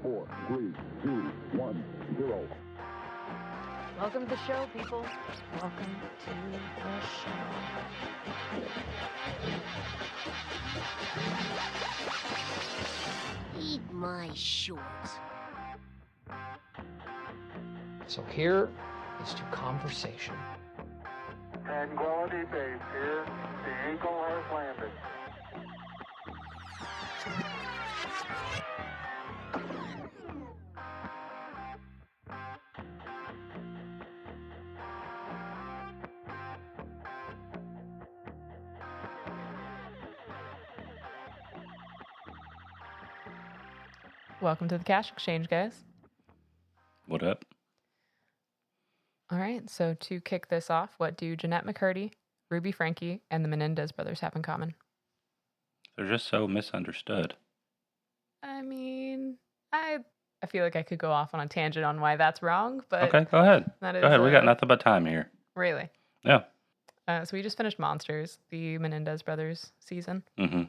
4, 3, 2, 1, 0. Welcome to the show, people. Welcome to the show. Eat my shorts. So here is to conversation. Tranquility Base here. The Eagle has landed. Welcome to the Cash Exchange, guys. What up? All right, so to kick this off, what do Jennette McCurdy, Ruby Franke, and the Menendez brothers have in common? They're just so misunderstood. I mean, I feel like I could go off on a tangent on why that's wrong, but Okay, go ahead. that is, Go ahead. We got nothing but time here. Really? Yeah. So we just finished Monsters, the Menendez brothers season, Mm-hmm.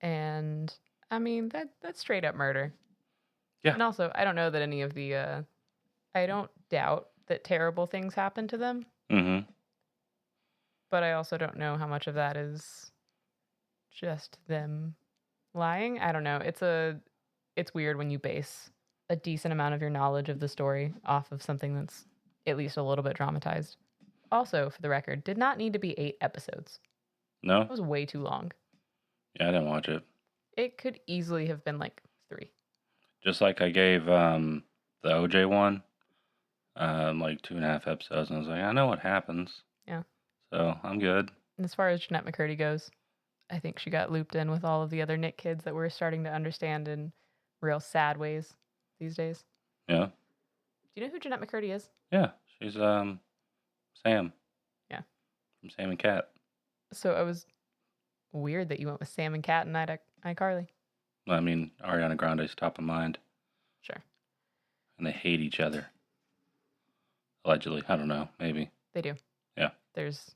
and I mean that's straight up murder. Yeah. And also, I don't know that any of the, I don't doubt that terrible things happen to them, Mm-hmm. but I also don't know how much of that is just them lying. I don't know. It's weird when you base a decent amount of your knowledge of the story off of something that's at least a little bit dramatized. Also, for the record, did not need to be 8 episodes. No? It was way too long. Yeah, I didn't watch it. It could easily have been like 3. Just like I gave the OJ one, like 2.5 episodes, and I was like, I know what happens. Yeah. So I'm good. And as far as Jennette McCurdy goes, I think she got looped in with all of the other Nick kids that we're starting to understand in real sad ways these days. Yeah. Do you know who Jennette McCurdy is? Yeah. She's Sam. Yeah. From Sam and Cat. So it was weird that you went with Sam and Cat and iCarly. I mean, Ariana Grande's top of mind. Sure. And they hate each other. Allegedly. I don't know. Maybe. They do. Yeah. There's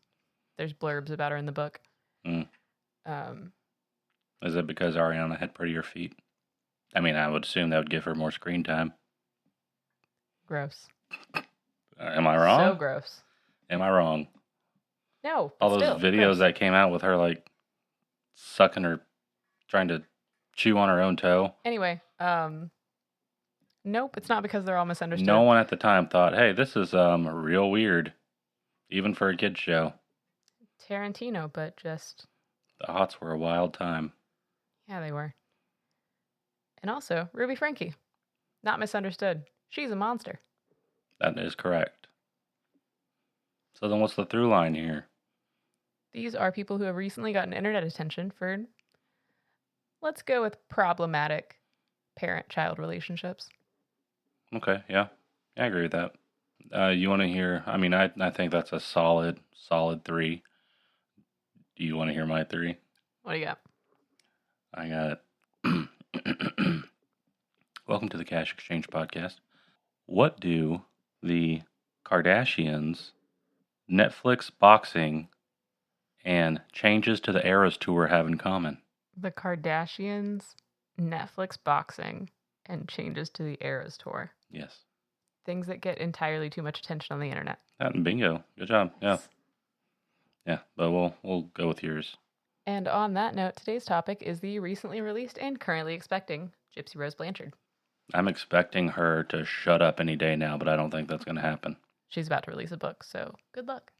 blurbs about her in the book. Mm. Um, Is it because Ariana had prettier feet? I mean, I would assume that would give her more screen time. gross. Am I wrong? So gross. Am I wrong? No. All those still, videos gross. that came out with her, like, sucking her, trying to chew on her own toe. Anyway, nope, it's not because they're all misunderstood. No one at the time thought, hey, this is real weird, even for a kid's show. Tarantino, but just... The aughts were a wild time. Yeah, they were. And also, Ruby Franke. Not misunderstood. She's a monster. That is correct. So then what's the through line here? These are people who have recently gotten internet attention for, let's go with problematic parent-child relationships. Okay, yeah. I agree with that. You want to hear, I mean, I think that's a solid 3. Do you want to hear my 3? What do you got? I got Welcome to the Cash Exchange Podcast. What do the Kardashians, Netflix boxing, and changes to the Eras Tour have in common? The Kardashians, Netflix boxing, and changes to the Eras Tour. Yes. Things that get entirely too much attention on the internet. Bingo. Good job. Yeah. Yeah, but we'll go with yours. And on that note, today's topic is the recently released and currently expecting Gypsy Rose Blanchard. I'm expecting her to shut up any day now, but I don't think that's going to happen. She's about to release a book, so good luck.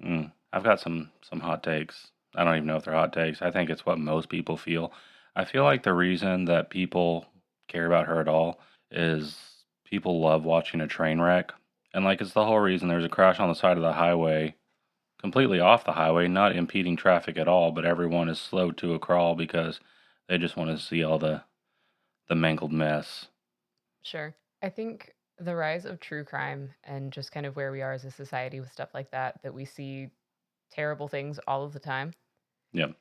I've got some hot takes. I don't even know if they're hot takes. I think it's what most people feel. I feel like the reason that people care about her at all is people love watching a train wreck. And like it's the whole reason there's a crash on the side of the highway, completely off the highway, not impeding traffic at all, but everyone is slowed to a crawl because they just want to see all the mangled mess. Sure. I think the rise of true crime and just kind of where we are as a society with stuff like that we see terrible things all of the time. Yep.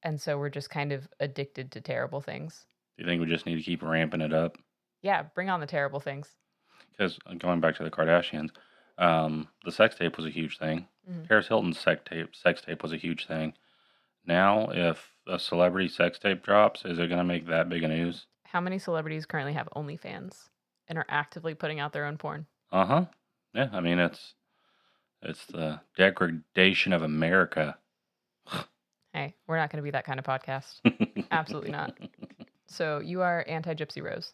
And so we're just kind of addicted to terrible things. Do you think we just need to keep ramping it up? Yeah, bring on the terrible things. Because going back to the Kardashians, the sex tape was a huge thing. Mm-hmm. Paris Hilton's sex tape was a huge thing. Now, if a celebrity sex tape drops, is it going to make that big a news? How many celebrities currently have OnlyFans and are actively putting out their own porn? Uh-huh. Yeah, I mean, it's the degradation of America. Hey, we're not going to be that kind of podcast. Absolutely not. So you are anti-Gypsy Rose.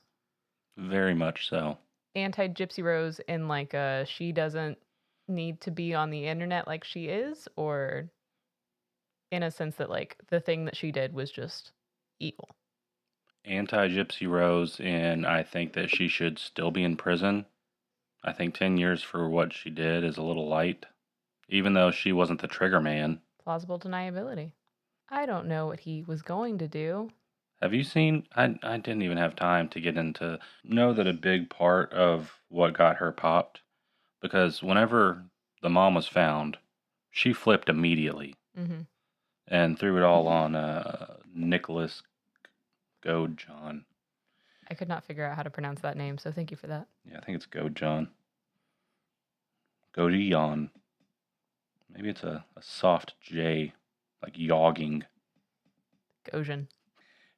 Very much so. Anti-Gypsy Rose in like she doesn't need to be on the internet like she is, or in a sense that like the thing that she did was just evil? Anti-Gypsy Rose, and I think that she should still be in prison. I think 10 years for what she did is a little light, even though she wasn't the trigger man. Plausible deniability. I don't know what he was going to do. Have you seen? I didn't even have time to get into know that a big part of what got her popped, because whenever the mom was found, she flipped immediately Mm-hmm. and threw it all on Nicholas Godejohn. I could not figure out how to pronounce that name, so thank you for that. Yeah, I think it's Godejohn. Godejohn. Maybe it's a soft J, like yogging. Gojan.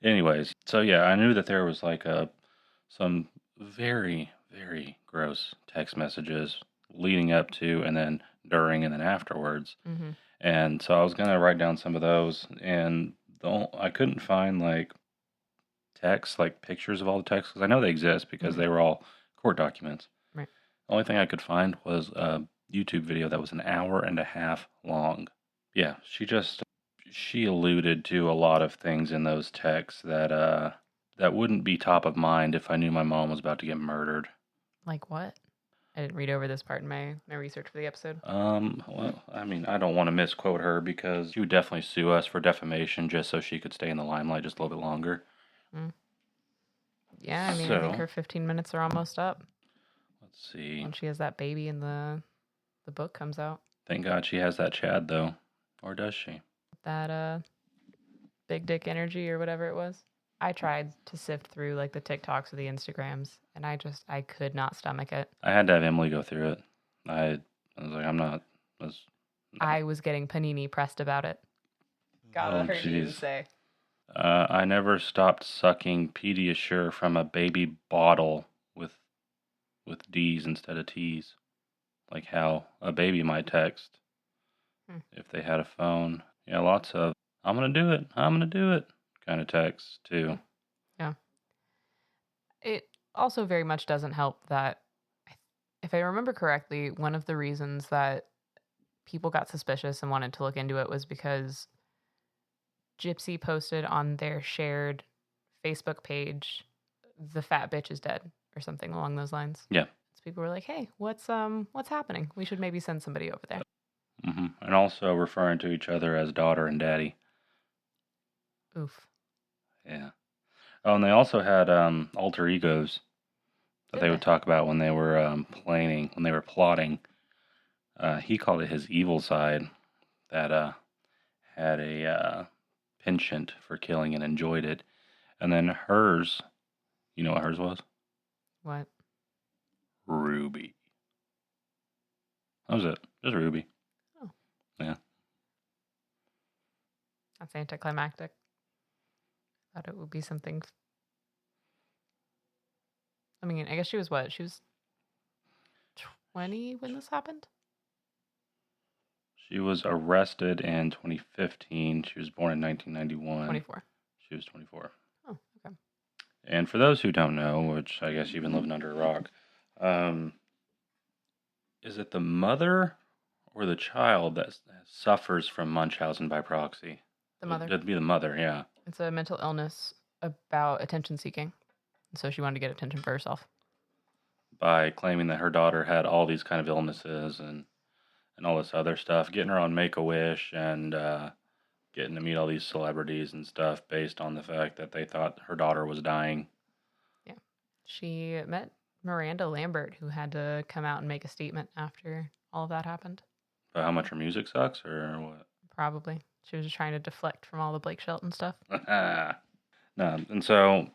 Anyways, so yeah, I knew that there was like some very, very gross text messages leading up to and then during and then afterwards. Mm-hmm. And so I was going to write down some of those, and I couldn't find like text, like pictures of all the texts, because I know they exist because they were all court documents. Right. The only thing I could find was a YouTube video that was an hour and a half long. Yeah, she alluded to a lot of things in those texts that wouldn't be top of mind if I knew my mom was about to get murdered. Like what? I didn't read over this part in my research for the episode. Well, I mean, I don't want to misquote her because she would definitely sue us for defamation just so she could stay in the limelight just a little bit longer. Yeah, I mean, I think her 15 minutes are almost up. Let's see. When she has that baby and the book comes out. Thank God she has that Chad, though. Or does she? That big dick energy or whatever it was. I tried to sift through like the TikToks or the Instagrams, and I could not stomach it. I had to have Emily go through it. I was like, I'm not. I was getting panini pressed about it. God, Oh, I heard you jeez. say. I never stopped sucking Pediasure from a baby bottle with D's instead of T's. Like how a baby might text if they had a phone. Yeah, lots of, I'm going to do it, I'm going to do it kind of texts too. Yeah. It also very much doesn't help that, if I remember correctly, one of the reasons that people got suspicious and wanted to look into it was because Gypsy posted on their shared Facebook page, "The fat bitch is dead," or something along those lines. Yeah. So people were like, "Hey, what's happening? We should maybe send somebody over there." Mm-hmm. And also referring to each other as daughter and daddy. Oof. Yeah. Oh, and they also had alter egos that they would talk about when they were planning, when they were plotting. He called it his evil side that had a penchant for killing and enjoyed it. And then hers, you know what hers was? What? Ruby. That was it. Just Ruby. Oh. Yeah. That's anticlimactic. Thought it would be something. I mean, I guess she was what? She was 20 when this happened? She was arrested in 2015. She was born in 1991. 24. She was 24. Oh, okay. And for those who don't know, which I guess you've been living under a rock, is it the mother or the child that suffers from Munchausen by proxy? The mother. It'd be the mother, yeah. It's a mental illness about attention seeking. And so she wanted to get attention for herself. By claiming that her daughter had all these kind of illnesses and all this other stuff, getting her on Make-A-Wish and getting to meet all these celebrities and stuff based on the fact that they thought her daughter was dying. Yeah. She met Miranda Lambert, who had to come out and make a statement after all of that happened. But how much her music sucks or what? Probably. She was just trying to deflect from all the Blake Shelton stuff. No, and so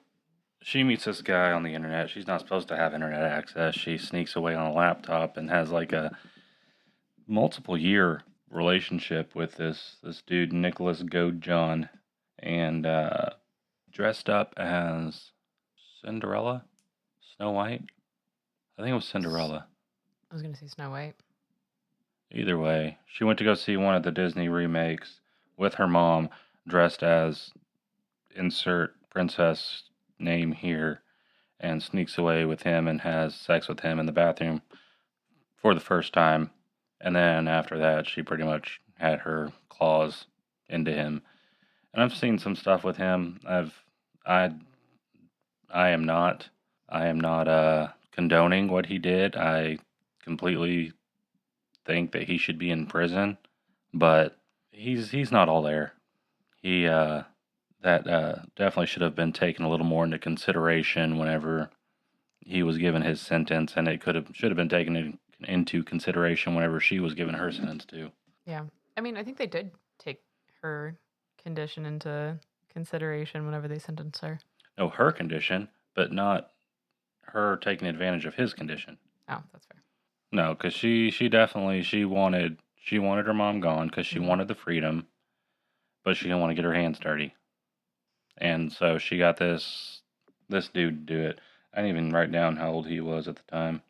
she meets this guy on the internet. She's not supposed to have internet access. She sneaks away on a laptop and has like a multiple year relationship with this dude, Nicholas Godejohn, and dressed up as Cinderella? Snow White? I think it was Cinderella. I was going to say Snow White. Either way, she went to go see one of the Disney remakes with her mom, dressed as insert princess name here, and sneaks away with him and has sex with him in the bathroom for the first time. And then after that, she pretty much had her claws into him. And I've seen some stuff with him. I I am not condoning what he did. I completely think that he should be in prison, but he's not all there. He that definitely should have been taken a little more into consideration whenever he was given his sentence, and it should have been taken into consideration whenever she was given her sentence too. Yeah. I mean, I think they did take her condition into consideration whenever they sentenced her. No, her condition, but not her taking advantage of his condition. Oh, that's fair. No, because she definitely she wanted her mom gone because she wanted the freedom, but she didn't want to get her hands dirty, and so she got this dude to do it. I didn't even write down how old he was at the time,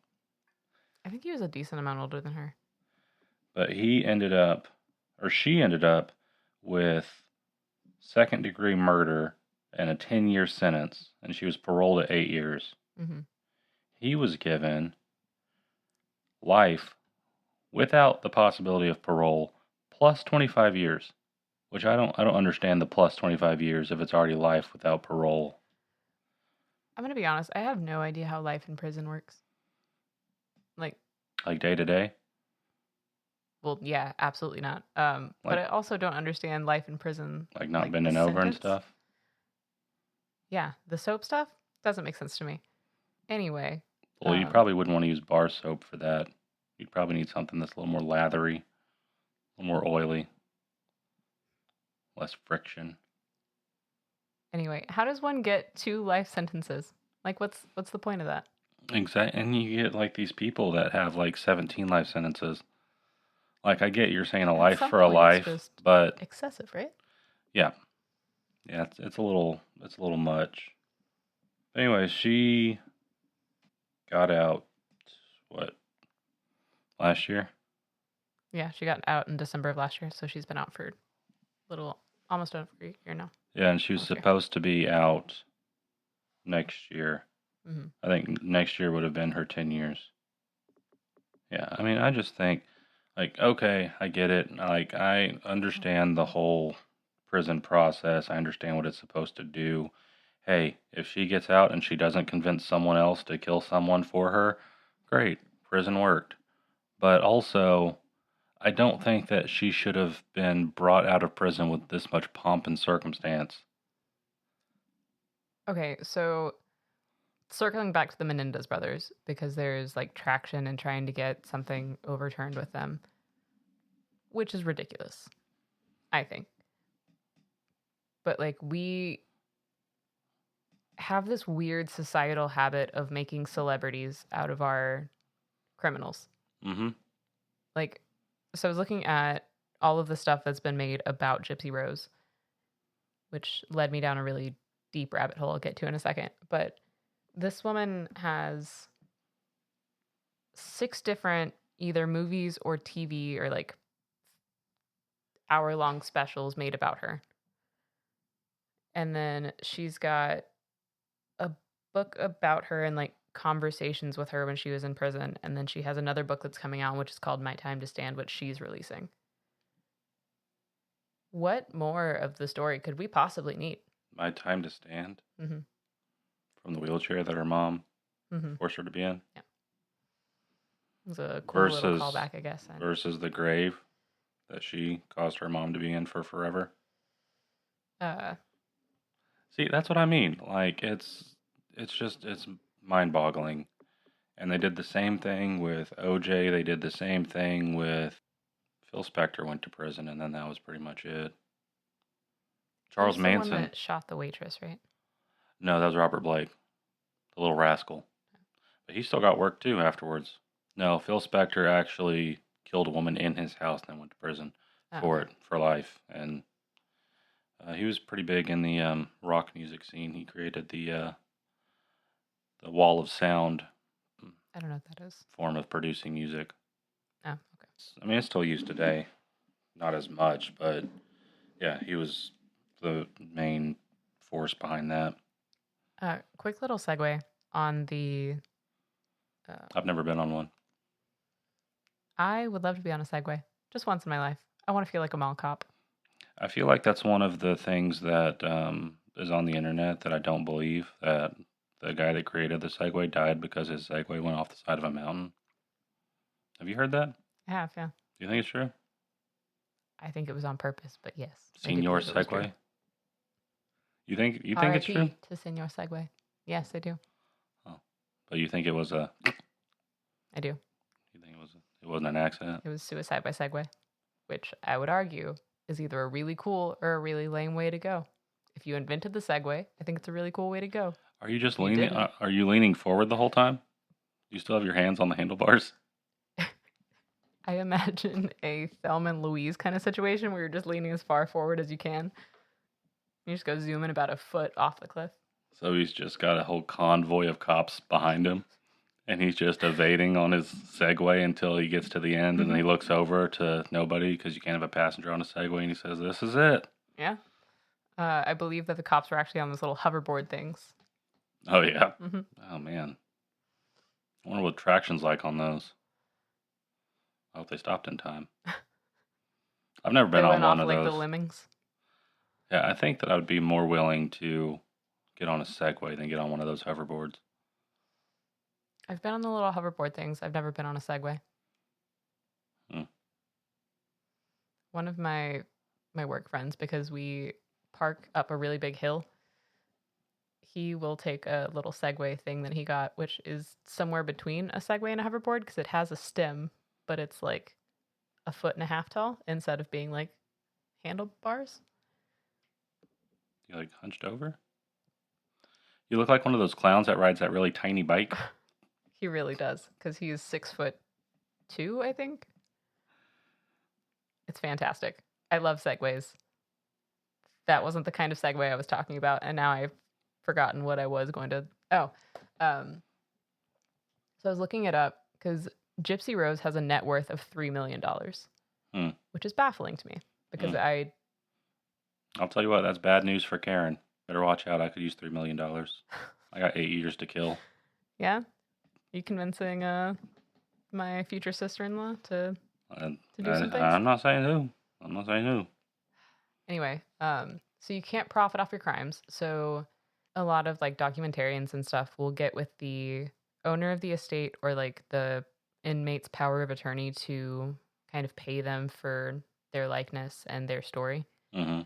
I think he was a decent amount older than her. but she ended up with second-degree murder and a 10-year sentence, and she was paroled at 8 years. Mm-hmm. He was given life without the possibility of parole plus 25 years, which I don't understand the plus 25 years if it's already life without parole. I'm going to be honest. I have no idea how life in prison works. Like day to day? Well, yeah, absolutely not. But I also don't understand life in prison. Like not bending over and stuff? Yeah, the soap stuff doesn't make sense to me. Anyway. Well, you probably wouldn't want to use bar soap for that. You'd probably need something that's a little more lathery, a little more oily, less friction. Anyway, how does one get 2 life sentences? Like, what's the point of that? Exactly, and you get like these people that have like 17 life sentences. Like, I get you're saying a life for a life, but excessive, right? Yeah, it's a little much. Anyway, she got out last year? Yeah, she got out in December of last year, so she's been out for almost over a year now. Yeah, and she was supposed to be out next year. Mm-hmm. I think next year would have been her 10 years. Yeah, I mean, I just think, like, okay, I get it. Like, I understand the whole prison process. I understand what it's supposed to do. Hey, if she gets out and she doesn't convince someone else to kill someone for her, great, prison worked. But also, I don't think that she should have been brought out of prison with this much pomp and circumstance. Okay, so circling back to the Menendez brothers, because there's like traction in trying to get something overturned with them, which is ridiculous, I think. But like, we have this weird societal habit of making celebrities out of our criminals. Mm-hmm. Like, so I was looking at all of the stuff that's been made about Gypsy Rose, which led me down a really deep rabbit hole I'll get to in a second. But this woman has 6 different either movies or TV or like hour-long specials made about her. And then she's got a book about her and like conversations with her when she was in prison. And then she has another book that's coming out, which is called My Time to Stand, which she's releasing. What more of the story could we possibly need? My Time to Stand? Mm-hmm. From the wheelchair that her mom Mm-hmm. forced her to be in? Yeah. It was a cool little callback, I guess. Versus the grave that she caused her mom to be in for forever? See, that's what I mean. Like, it's mind-boggling. And they did the same thing with OJ. They did the same thing with Phil Spector went to prison, and then that was pretty much it. Charles Manson. The one that shot the waitress, right? No, that was Robert Blake, the little rascal. But he still got work too afterwards. No, Phil Spector actually killed a woman in his house and then went to prison for life. And he was pretty big in the rock music scene. He created the the wall of sound I don't know what that is. form of producing music. Oh, okay. I mean, it's still used today. Not as much, but yeah, he was the main force behind that. Quick little segue on the. I've never been on one. I would love to be on a Segway just once in my life. I want to feel like a mall cop. I feel like that's one of the things that is on the internet that I don't believe, that the guy that created the Segway died because his Segway went off the side of a mountain. Have you heard that? I have, yeah. Do you think it's true? I think it was on purpose, but yes. I do Senior believe it was true. Segway? You think it's R.I.P. true? to Senior Segway. Yes, I do. Oh, but you think it was a? I do. You think it wasn't an accident? It was suicide by Segway, which I would argue is either a really cool or a really lame way to go. If you invented the Segway, I think it's a really cool way to go. Are you just You leaning? didn't. Are you leaning forward the whole time? You still have your hands on the handlebars? I imagine a Thelma and Louise kind of situation where you're just leaning as far forward as you can. You just go zooming about a foot off the cliff. So he's just got a whole convoy of cops behind him, and he's just evading on his Segway until he gets to the end, and then he looks over to nobody because you can't have a passenger on a Segway, and he says, "This is it." Yeah. I believe that the cops were actually on those little hoverboard things. Oh yeah. Mhm. Oh man. I wonder what traction's like on those. I hope they stopped in time. I've never been They on went off one of like those. the lemmings. Yeah, I think that I would be more willing to get on a Segway than get on one of those hoverboards. I've been on the little hoverboard things. I've never been on a Segway. Hmm. One of my work friends, because we park up a really big hill, he will take a little Segway thing that he got, which is somewhere between a Segway and a hoverboard because it has a stem, but it's like a foot and a half tall instead of being like handlebars. You like hunched over? You look like one of those clowns that rides that really tiny bike. He really does because he's 6'2", I think. It's fantastic. I love Segways. That wasn't the kind of Segway I was talking about, and now I've forgotten what I was going to. So I was looking it up because Gypsy Rose has a net worth of $3 million, which is baffling to me because I'll tell you what, that's bad news for Karen. Better watch out. I could use $3 million. I got 8 years to kill. Yeah, you convincing my future sister-in-law to do some things? I'm not saying who. Anyway, so you can't profit off your crimes. So a lot of like documentarians and stuff will get with the owner of the estate or like the inmate's power of attorney to kind of pay them for their likeness and their story. Mm-hmm.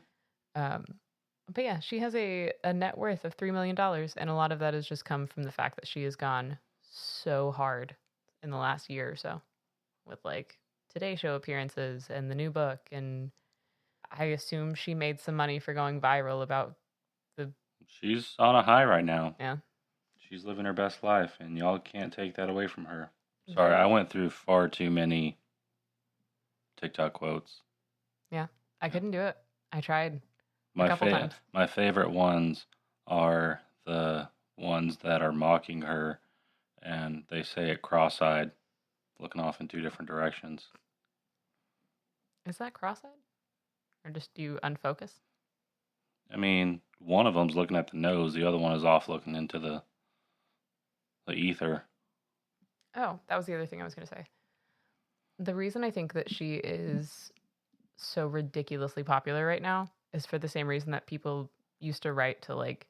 But yeah, she has a net worth of $3 million, and a lot of that has just come from the fact that she has gone so hard in the last year or so with like Today Show appearances and the new book, and I assume she made some money for going viral about the... She's on a high right now. Yeah. She's living her best life, and y'all can't take that away from her. Sorry, I went through far too many TikTok quotes. Yeah, I couldn't do it. I tried a couple times. My favorite ones are the ones that are mocking her, and they say it cross-eyed, looking off in two different directions. Is that cross-eyed? Or just do you unfocus? I mean, one of them's looking at the nose, the other one is off looking into the ether. Oh, that was the other thing I was going to say. The reason I think that she is so ridiculously popular right now is for the same reason that people used to write to, like,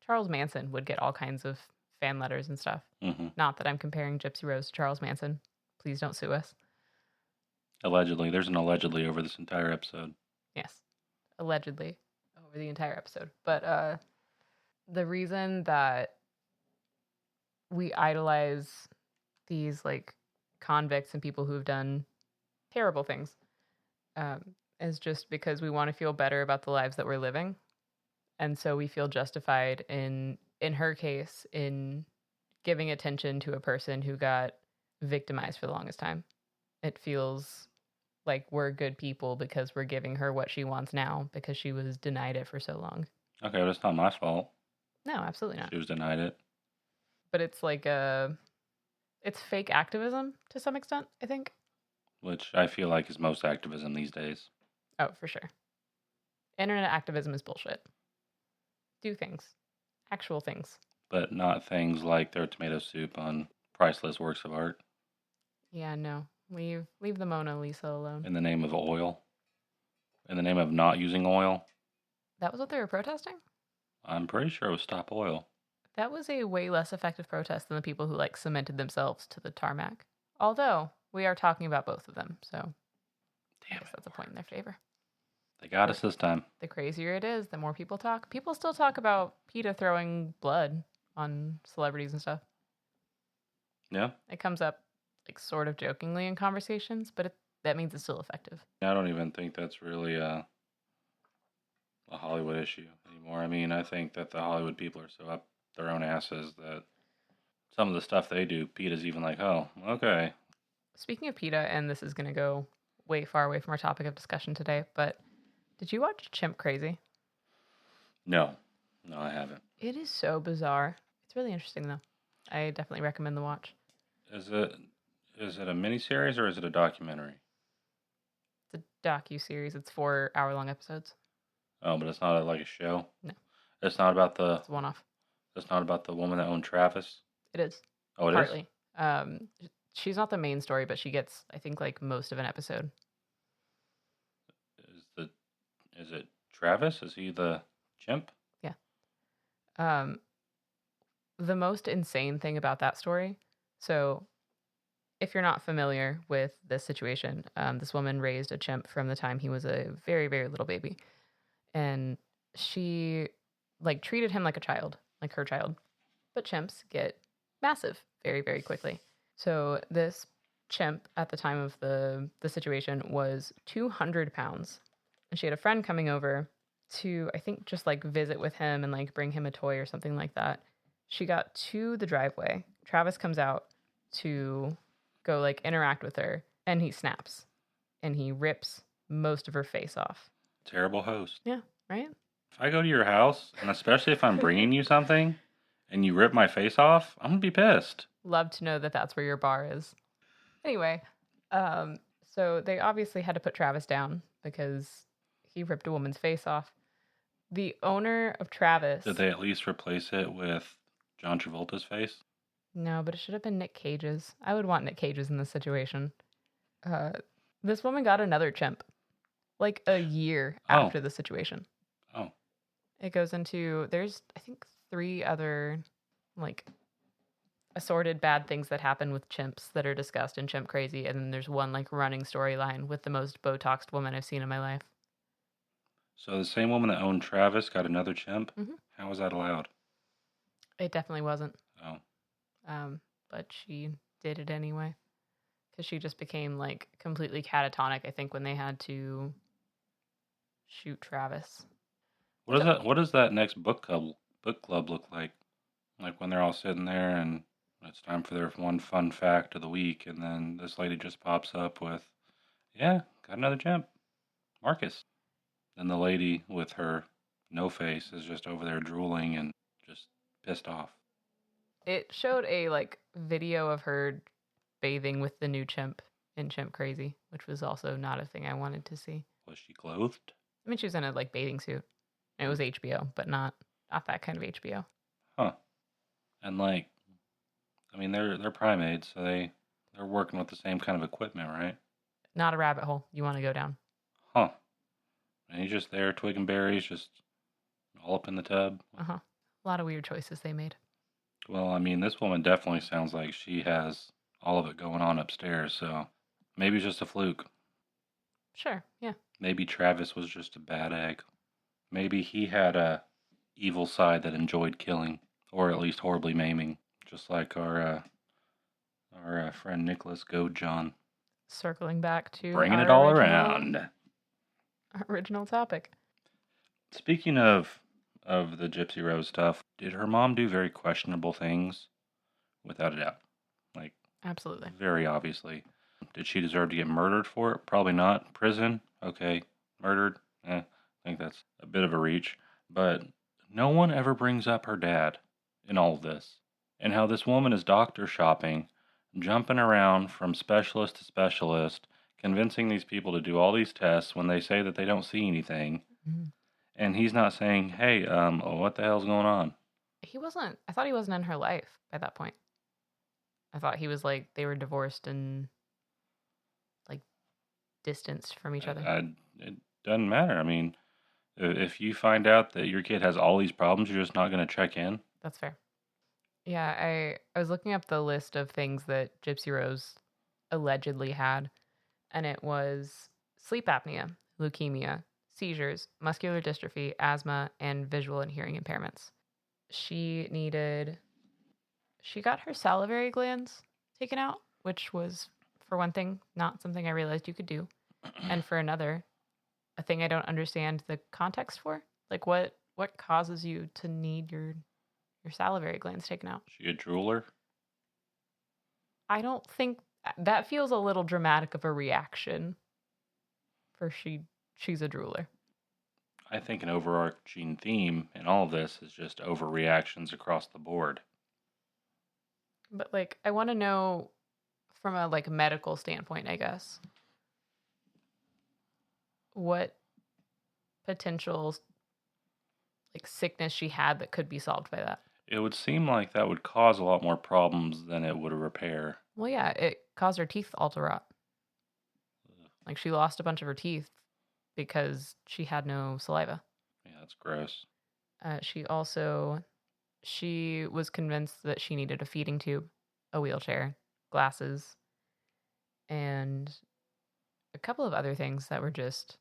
Charles Manson would get all kinds of fan letters and stuff. Mm-hmm. Not that I'm comparing Gypsy Rose to Charles Manson. Please don't sue us. Allegedly. There's an allegedly over this entire episode. Yes. Allegedly over the entire episode. But the reason that we idolize these, like, convicts and people who've done terrible things is just because we want to feel better about the lives that we're living. And so we feel justified in her case, in giving attention to a person who got victimized for the longest time. It feels like we're good people because we're giving her what she wants now because she was denied it for so long. Okay, but it's not my fault. No, absolutely not. She was denied it. but it's like it's fake activism to some extent, I think. Which I feel like is most activism these days. Oh, for sure. Internet activism is bullshit. Do things. Actual things. But not things like their tomato soup on priceless works of art. Yeah, no. Leave the Mona Lisa alone. In the name of oil. In the name of not using oil. That was what they were protesting? I'm pretty sure it was stop oil. That was a way less effective protest than the people who like cemented themselves to the tarmac. Although we are talking about both of them, so I guess that's a point in their favor. They got us this time. The crazier it is, the more people talk. People still talk about PETA throwing blood on celebrities and stuff. Yeah? It comes up like sort of jokingly in conversations, but that means it's still effective. I don't even think that's really a Hollywood issue anymore. I mean, I think that the Hollywood people are so up their own asses that some of the stuff they do, PETA's even like, oh, okay. Speaking of PETA, and this is going to go way far away from our topic of discussion today, but did you watch Chimp Crazy? No, I haven't. It is so bizarre. It's really interesting, though. I definitely recommend the watch. Is it a miniseries or is it a documentary? It's a docu-series. It's 4-hour-long episodes. Oh, but it's not like a show? No. It's not about It's a one-off. It's not about the woman that owned Travis? It is. Oh, it is? Partly. She's not the main story, but she gets, I think, like most of an episode. Is it Travis? Is he the chimp? Yeah. The most insane thing about that story, so if you're not familiar with this situation, this woman raised a chimp from the time he was a very, very little baby. And she like treated him like a child, like her child. But chimps get massive very, very quickly. So this chimp at the time of the situation was 200 pounds. And she had a friend coming over to, I think, just like visit with him and like bring him a toy or something like that. She got to the driveway. Travis comes out to go like interact with her, and he snaps and he rips most of her face off. Terrible host. Yeah, right? If I go to your house, and especially if I'm bringing you something, and you rip my face off, I'm going to be pissed. Love to know that that's where your bar is. Anyway, so they obviously had to put Travis down because he ripped a woman's face off. The owner of Travis... Did they at least replace it with John Travolta's face? No, but it should have been Nick Cage's. I would want Nick Cage's in this situation. This woman got another chimp, like a year after the situation. Oh. It goes into, there's, I think, 3 other, like, assorted bad things that happen with chimps that are discussed in Chimp Crazy, and then there's one, like, running storyline with the most Botoxed woman I've seen in my life. So the same woman that owned Travis got another chimp? Mm-hmm. How was that allowed? It definitely wasn't. Oh. But she did it anyway. Because she just became, like, completely catatonic, I think, when they had to shoot Travis. What does that next book club look like? Like when they're all sitting there and it's time for their one fun fact of the week, and then this lady just pops up with, yeah, got another chimp. Marcus. And the lady with her no face is just over there drooling and just pissed off. It showed a, like, video of her bathing with the new chimp in Chimp Crazy, which was also not a thing I wanted to see. Was she clothed? I mean, she was in a, like, bathing suit. It was HBO, but not that kind of HBO. Huh. And, like, I mean, they're primates, so they're working with the same kind of equipment, right? Not a rabbit hole you want to go down. Huh. And he's just there twigging berries, just all up in the tub. Uh-huh. A lot of weird choices they made. Well, I mean, this woman definitely sounds like she has all of it going on upstairs, so maybe it's just a fluke. Sure, yeah. Maybe Travis was just a bad egg. Maybe he had a evil side that enjoyed killing, or at least horribly maiming, just like our friend Nicholas Godejohn. Circling back to bringing it all around. Our original topic. Speaking of the Gypsy Rose stuff, did her mom do very questionable things? Without a doubt. Like, absolutely. Very obviously. Did she deserve to get murdered for it? Probably not. Prison? Okay. Murdered? I think that's a bit of a reach. But no one ever brings up her dad in all of this. and how this woman is doctor shopping, jumping around from specialist to specialist, convincing these people to do all these tests when they say that they don't see anything. Mhm. And he's not saying, hey, what the hell's going on? I thought he wasn't in her life by that point. I thought he was like, they were divorced and like distanced from each other. It doesn't matter. I mean, if you find out that your kid has all these problems, you're just not going to check in. That's fair. Yeah, I was looking up the list of things that Gypsy Rose allegedly had, and it was sleep apnea, leukemia, seizures, muscular dystrophy, asthma, and visual and hearing impairments. She got her salivary glands taken out, which was, for one thing, not something I realized you could do. And for another, a thing I don't understand the context for. Like, what causes you to need your salivary glands taken out? She a drooler? I don't think that feels a little dramatic of a reaction for she's a drooler. I think an overarching theme in all of this is just overreactions across the board. But like, I want to know from a like medical standpoint, I guess, what potential like sickness she had that could be solved by that. It would seem like that would cause a lot more problems than it would repair. Well, yeah, it caused her teeth all to rot. Like, she lost a bunch of her teeth because she had no saliva. Yeah, that's gross. She was convinced that she needed a feeding tube, a wheelchair, glasses, and a couple of other things that were just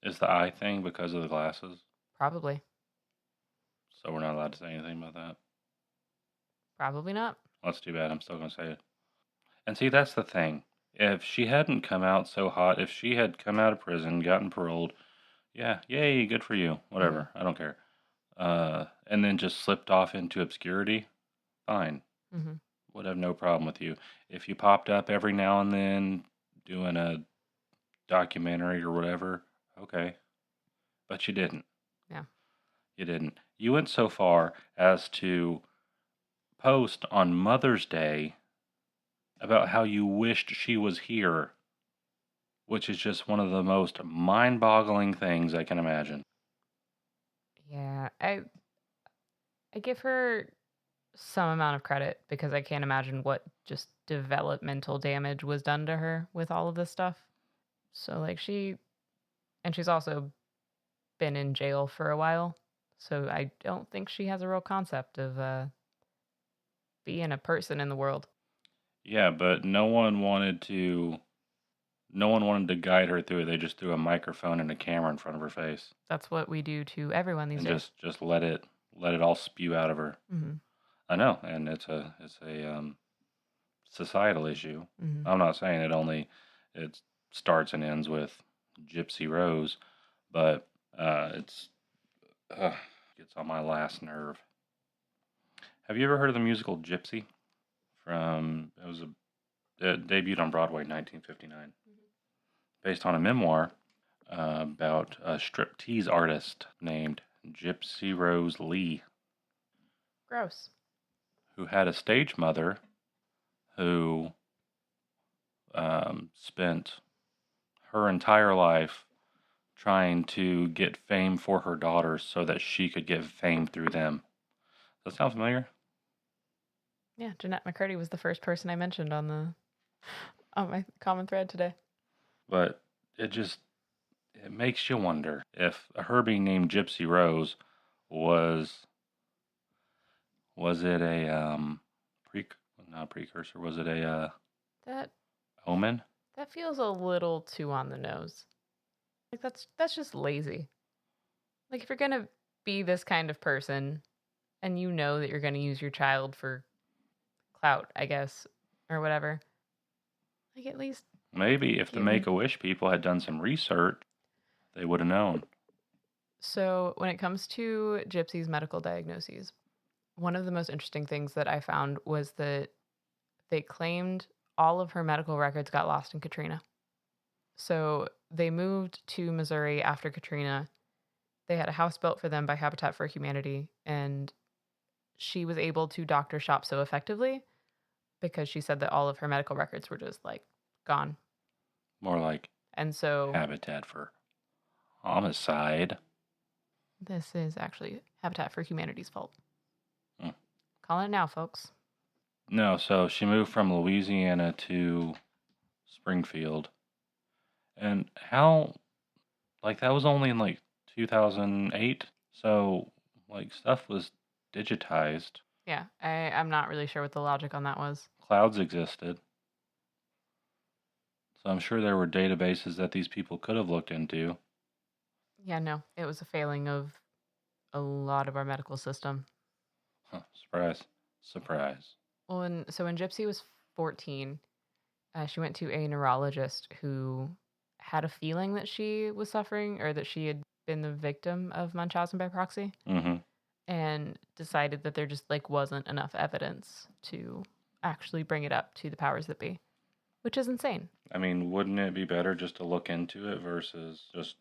Is the eye thing because of the glasses? probably So we're not allowed to say anything about that? not. That's too bad. I'm still going to say it. And see, that's the thing. If she hadn't come out so hot, if she had come out of prison, gotten paroled, yeah, yay, good for you. Whatever. I don't care. And then just slipped off into obscurity, fine. Mm-hmm. Would have no problem with you. If you popped up every now and then doing a documentary or whatever, okay. But you didn't. Yeah. You didn't. You went so far as to post on Mother's Day about how you wished she was here, which is just one of the most mind-boggling things I can imagine. Yeah, I give her some amount of credit because I can't imagine what just developmental damage was done to her with all of this stuff. So like she's also been in jail for a while. So I don't think she has a real concept of being a person in the world. Yeah, but no one wanted to guide her through it. They just threw a microphone and a camera in front of her face. That's what we do to everyone these And days. just let it all spew out of her. Mm-hmm. I know, and it's a societal issue. Mm-hmm. I'm not saying it starts and ends with Gypsy Rose, but gets on my last nerve. Have you ever heard of the musical Gypsy? It debuted on Broadway in 1959, based on a memoir about a striptease artist named Gypsy Rose Lee, Gross. who had a stage mother who spent her entire life trying to get fame for her daughters so that she could get fame through them. Does that sound familiar? Yeah, Jennette McCurdy was the first person I mentioned on my common thread today. But it makes you wonder if her being named Gypsy Rose was it a not precursor, was it a That omen? that feels a little too on the nose. Like that's just lazy. Like if you're gonna be this kind of person and you know that you're gonna use your child for clout, I guess, or whatever. Like at least Maybe if the Make-A-Wish people had done some research, they would have known. So when it comes to Gypsy's medical diagnoses, one of the most interesting things that I found was that they claimed all of her medical records got lost in Katrina. So they moved to Missouri after Katrina. They had a house built for them by Habitat for Humanity, and she was able to doctor shop so effectively because she said that all of her medical records were just like gone. More like And so Habitat for Homicide. this is actually Habitat for Humanity's fault. Hmm. Calling it now, folks. No, so she moved from Louisiana to Springfield. And how, like, that was only in like 2008. So, like, stuff was digitized. Yeah, I'm not really sure what the logic on that was. Clouds existed. So I'm sure there were databases that these people could have looked into. Yeah, no, it was a failing of a lot of our medical system. Huh, surprise. Surprise. Well, so when Gypsy was 14, she went to a neurologist who had a feeling that she was suffering or that she had been the victim of Munchausen by proxy, Mm-hmm. and decided that there just like wasn't enough evidence to actually bring it up to the powers that be, which is insane. I mean, wouldn't it be better just to look into it versus just,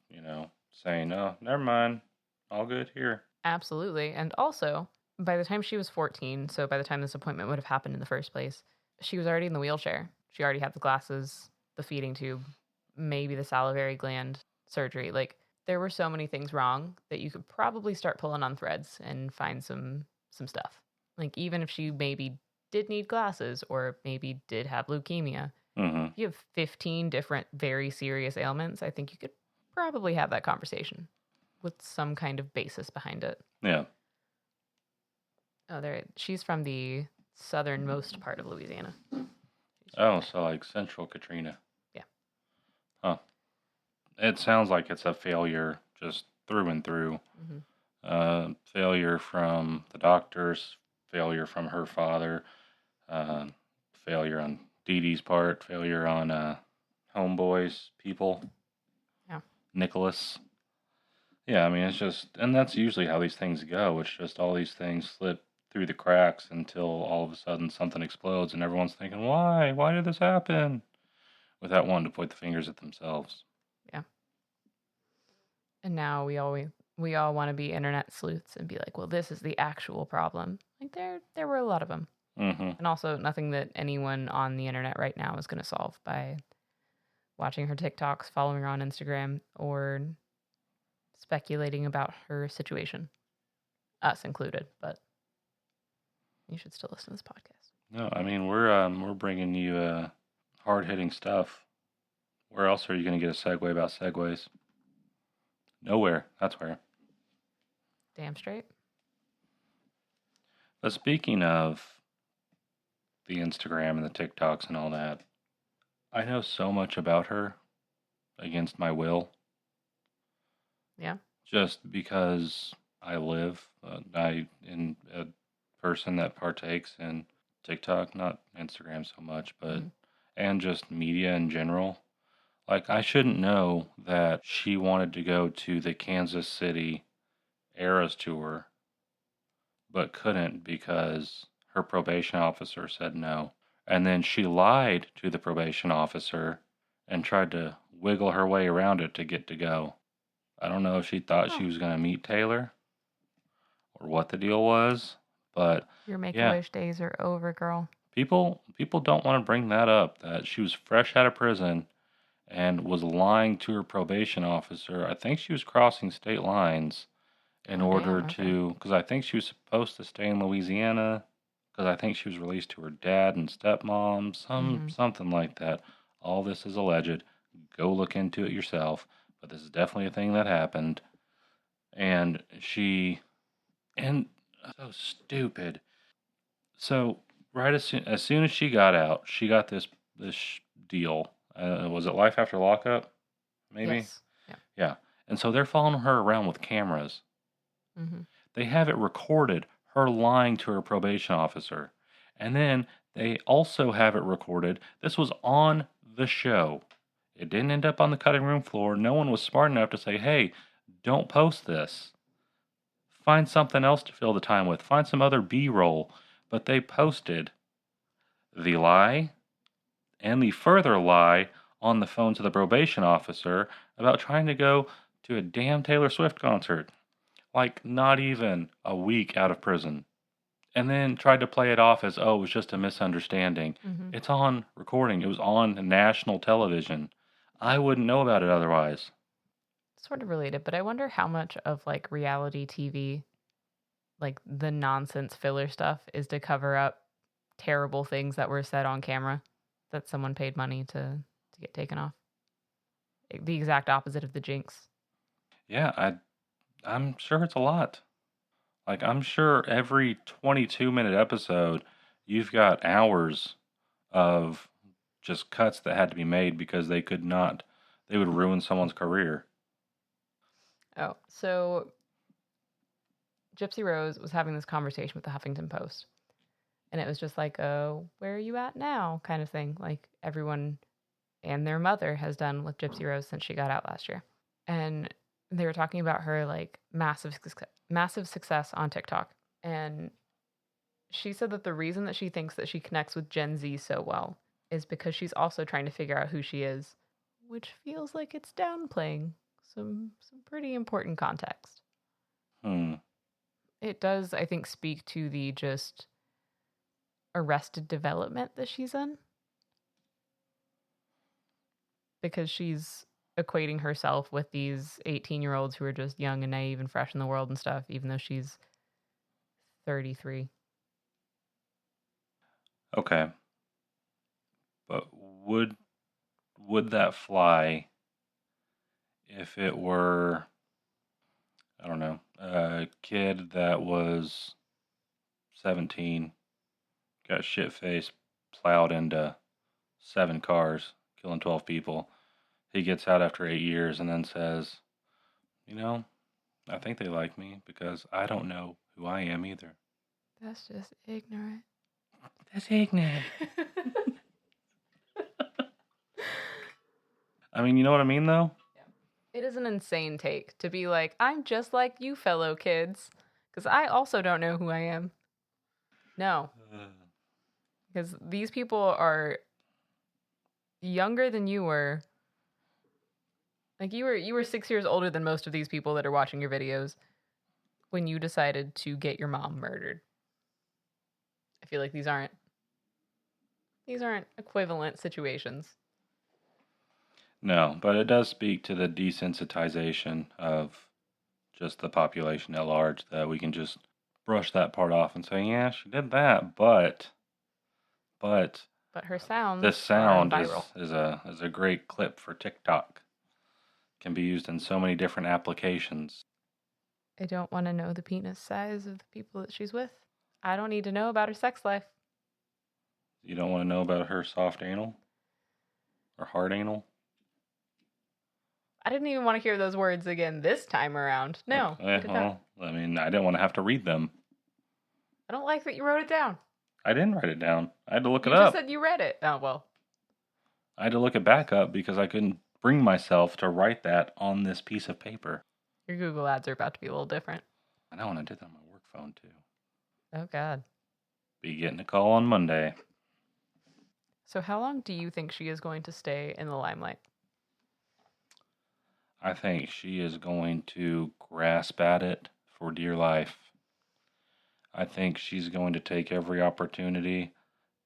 saying, oh, never mind, all good here? Absolutely. And also, by the time she was 14, so by the time this appointment would have happened in the first place, she was already in the wheelchair. She already had the glasses, the feeding tube, maybe the salivary gland surgery. Like, there were so many things wrong that you could probably start pulling on threads and find some stuff. Like, even if she maybe did need glasses or maybe did have leukemia, Mm-hmm. if you have 15 different very serious ailments, I think you could probably have that conversation with some kind of basis behind it. Yeah. Oh, she's from the southernmost part of Louisiana. Oh, so like Central Katrina. Yeah. Huh. It sounds like it's a failure just through and through. Mm-hmm. Failure from the doctors, failure from her father, failure on Dee Dee's part, failure on Homeboy's people. Yeah. Nicholas. Yeah, I mean, it's just, and that's usually how these things go. It's just all these things slip through the cracks until all of a sudden something explodes and everyone's thinking, why? Why did this happen? Without wanting to point the fingers at themselves. Yeah. And now we all want to be internet sleuths and be like, well, this is the actual problem. Like there were a lot of them. Mm-hmm. And also nothing that anyone on the internet right now is going to solve by watching her TikToks, following her on Instagram, or speculating about her situation. Us included, but you should still listen to this podcast. No, I mean, we're bringing you hard-hitting stuff. Where else are you going to get a segue about segues? Nowhere. That's where. Damn straight. But speaking of the Instagram and the TikToks and all that, I know so much about her against my will. Yeah. Just because I live, in a person that partakes in TikTok, not Instagram so much, but and just media in general. Like, I shouldn't know that she wanted to go to the Kansas City Eras Tour, but couldn't because her probation officer said no. And then she lied to the probation officer and tried to wiggle her way around it to get to go. I don't know if she thought she was going to meet Taylor or what the deal was, but your Make-A-Wish days are over, girl. People don't want to bring that up, that she was fresh out of prison and was lying to her probation officer. I think she was crossing state lines in order to, because I think she was supposed to stay in Louisiana, because I think she was released to her dad and stepmom, something like that. All this is alleged. Go look into it yourself. But this is definitely a thing that happened. And so stupid. So right as soon as she got out, she got this deal. Was it Life After Lockup? Maybe? Yes. Yeah. And so they're following her around with cameras. Mm-hmm. They have it recorded, her lying to her probation officer. And then they also have it recorded. This was on the show. It didn't end up on the cutting room floor. No one was smart enough to say, hey, don't post this. Find something else to fill the time with. Find some other B-roll. But they posted the lie and the further lie on the phone to the probation officer about trying to go to a damn Taylor Swift concert. Like, not even a week out of prison. and then tried to play it off as, oh, it was just a misunderstanding. Mm-hmm. It's on recording. It was on national television. I wouldn't know about it otherwise. Sort of related, but I wonder how much of like reality TV, like the nonsense filler stuff, is to cover up terrible things that were said on camera that someone paid money to get taken off. The exact opposite of the jinx. Yeah, I'm sure it's a lot. Like, I'm sure every 22-minute episode, you've got hours of just cuts that had to be made because they would ruin someone's career. Oh, so Gypsy Rose was having this conversation with the Huffington Post. And it was just like, oh, where are you at now kind of thing. Like everyone and their mother has done with Gypsy Rose since she got out last year. And they were talking about her like massive success on TikTok. And she said that the reason that she thinks that she connects with Gen Z so well is because she's also trying to figure out who she is, which feels like it's downplaying some pretty important context. It does, I think, speak to the just arrested development that she's in. Because she's equating herself with these 18-year-olds who are just young and naive and fresh in the world and stuff, even though she's 33. Okay. But would that fly if it were, I don't know, a kid that was 17, got shit-faced, plowed into 7 cars, killing 12 people. He gets out after 8 years and then says, I think they like me because I don't know who I am either. That's just ignorant. That's ignorant. I mean, you know what I mean, though? Yeah. It is an insane take to be like, I'm just like you fellow kids, because I also don't know who I am. No. Because these people are younger than you were. Like you were 6 years older than most of these people that are watching your videos when you decided to get your mom murdered. I feel like these aren't equivalent situations. No, but it does speak to the desensitization of just the population at large, that we can just brush that part off and say, yeah, she did that, but her sounds this sound are viral. is a great clip for TikTok. Can be used in so many different applications. I don't want to know the penis size of the people that she's with. I don't need to know about her sex life. You don't want to know about her soft anal? Or hard anal? I didn't even want to hear those words again this time around. No. Well, I mean, I didn't want to have to read them. I don't like that you wrote it down. I didn't write it down. I had to look it You up. just said you read it. Oh, well. I had to look it back up because I couldn't bring myself to write that on this piece of paper. Your Google ads are about to be a little different. I know, and I did that on my work phone, too. Oh, God. Be getting a call on Monday. So how long do you think she is going to stay in the limelight? I think she is going to grasp at it for dear life. I think she's going to take every opportunity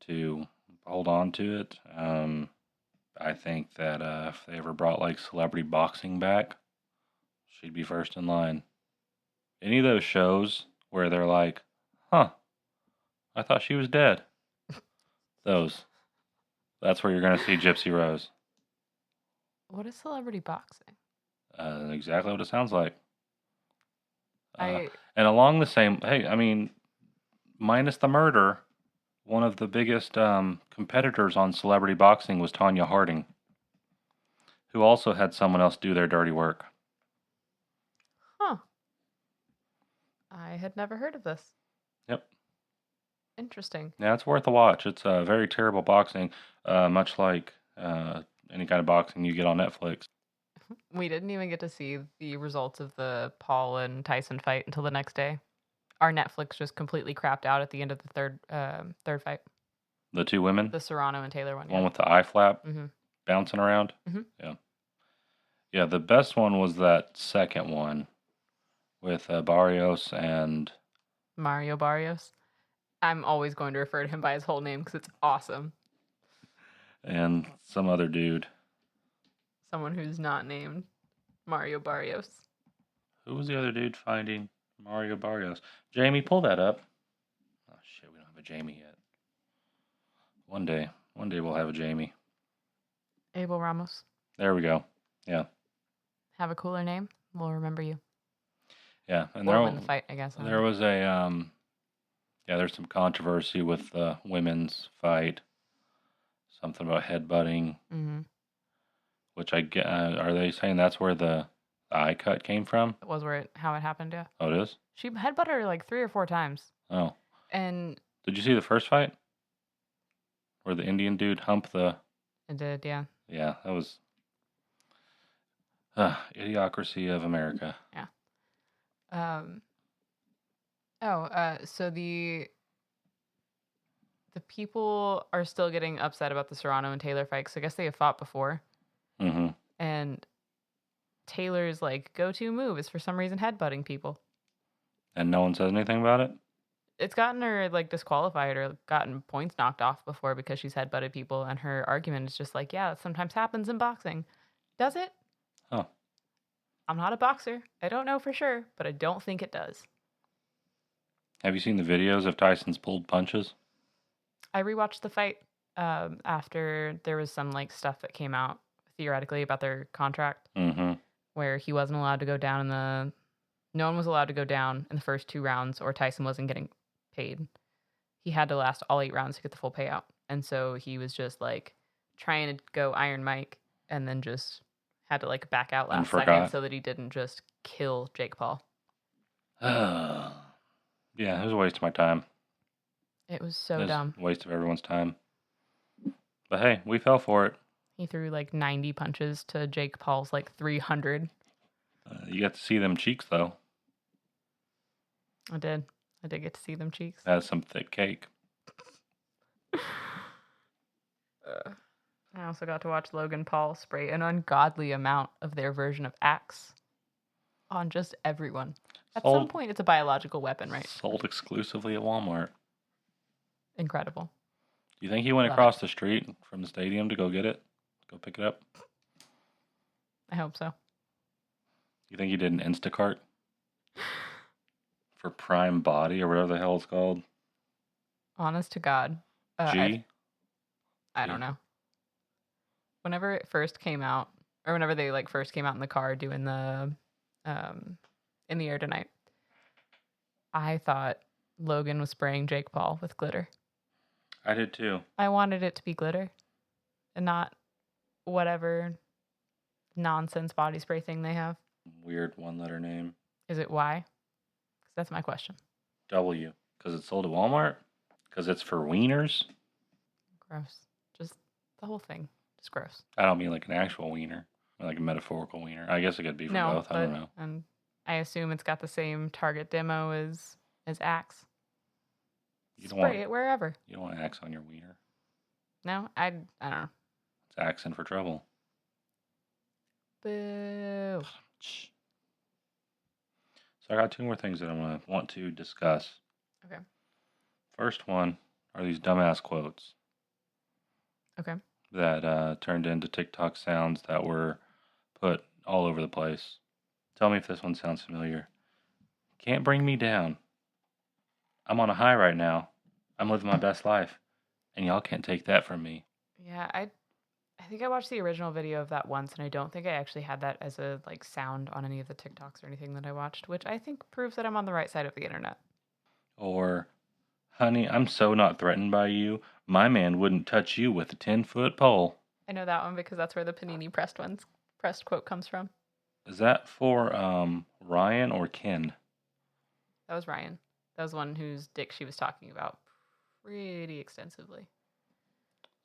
to hold on to it. I think that if they ever brought like celebrity boxing back, she'd be first in line. Any of those shows where they're like, I thought she was dead. That's where you're going to see Gypsy Rose. What is celebrity boxing? Exactly what it sounds like. I And along the same, hey, I mean, minus the murder, one of the biggest competitors on celebrity boxing was Tanya Harding, who also had someone else do their dirty work. Huh. I had never heard of this. Yep. Interesting. Yeah, it's worth a watch. It's very terrible boxing, much like any kind of boxing you get on Netflix. We didn't even get to see the results of the Paul and Tyson fight until the next day. Our Netflix just completely crapped out at the end of the third fight. The two women? The Serrano and Taylor one. One with the eye flap bouncing around? Mm-hmm. Yeah. Yeah, the best one was that second one with Barrios and... Mario Barrios. I'm always going to refer to him by his whole name because it's awesome. And some other dude. Someone who's not named Mario Barrios. Who was the other dude finding Mario Barrios? Jamie, pull that up. Oh, shit, we don't have a Jamie yet. One day we'll have a Jamie. Abel Ramos. There we go. Yeah. Have a cooler name. We'll remember you. Yeah. And Or win the fight, I guess. There was a, there's some controversy with the women's fight. Something about headbutting. Mm-hmm. Which I get. Are they saying that's where the eye cut came from? It was how it happened, yeah. Oh, it is? She headbutted her like 3 or 4 times. Oh. And did you see the first fight? Where the Indian dude humped the... It did, yeah. Yeah, that was... idiocracy of America. Yeah. So the people are still getting upset about the Serrano and Taylor fight, 'cause I guess they have fought before. Mm-hmm. And Taylor's like go-to move is for some reason headbutting people. And no one says anything about it? It's gotten her like disqualified or gotten points knocked off before because she's headbutted people, and her argument is just like, yeah, that sometimes happens in boxing. Does it? Oh. I'm not a boxer. I don't know for sure, but I don't think it does. Have you seen the videos of Tyson's pulled punches? I rewatched the fight after there was some like stuff that came out theoretically about their contract, where he wasn't allowed to go down no one was allowed to go down in the first 2 rounds, or Tyson wasn't getting paid. He had to last all 8 rounds to get the full payout, and so he was just like trying to go Iron Mike, and then just had to like back out last second so that he didn't just kill Jake Paul. Yeah, it was a waste of my time. It was so dumb. A waste of everyone's time. But hey, we fell for it. He threw like 90 punches to Jake Paul's like 300. You got to see them cheeks, though. I did get to see them cheeks. That's some thick cake. I also got to watch Logan Paul spray an ungodly amount of their version of Axe on just everyone. At some point, it's a biological weapon, right? Sold exclusively at Walmart. Incredible. Do you think he went across the street from the stadium to go get it? Go pick it up? I hope so. You think he did an Instacart? For Prime Body or whatever the hell it's called? Honest to God. G? I don't know. Whenever it first came out, or whenever they like first came out in the car doing the In the Air Tonight, I thought Logan was spraying Jake Paul with glitter. I did too. I wanted it to be glitter and not whatever nonsense body spray thing they have. Weird 1-letter name. Is it Y? 'Cause that's my question. W. Because it's sold at Walmart? Because it's for wieners? Gross. Just the whole thing. Just gross. I don't mean like an actual wiener. I mean like a metaphorical wiener. I guess it could be for both. I don't know. And I assume it's got the same target demo as Axe. Spray it wherever. You don't want Axe on your wiener. No, I don't know. It's Axe in for trouble. Boo. So I got 2 more things that I'm going to want to discuss. Okay. First one are these dumbass quotes. Okay. That turned into TikTok sounds that were put all over the place. Tell me if this one sounds familiar. Can't bring me down. I'm on a high right now. I'm living my best life. And y'all can't take that from me. Yeah, I think I watched the original video of that once, and I don't think I actually had that as a like sound on any of the TikToks or anything that I watched, which I think proves that I'm on the right side of the internet. Or, honey, I'm so not threatened by you. My man wouldn't touch you with a 10-foot pole. I know that one because that's where the Panini pressed quote comes from. Is that for Ryan or Ken? That was Ryan. That was one whose dick she was talking about pretty extensively.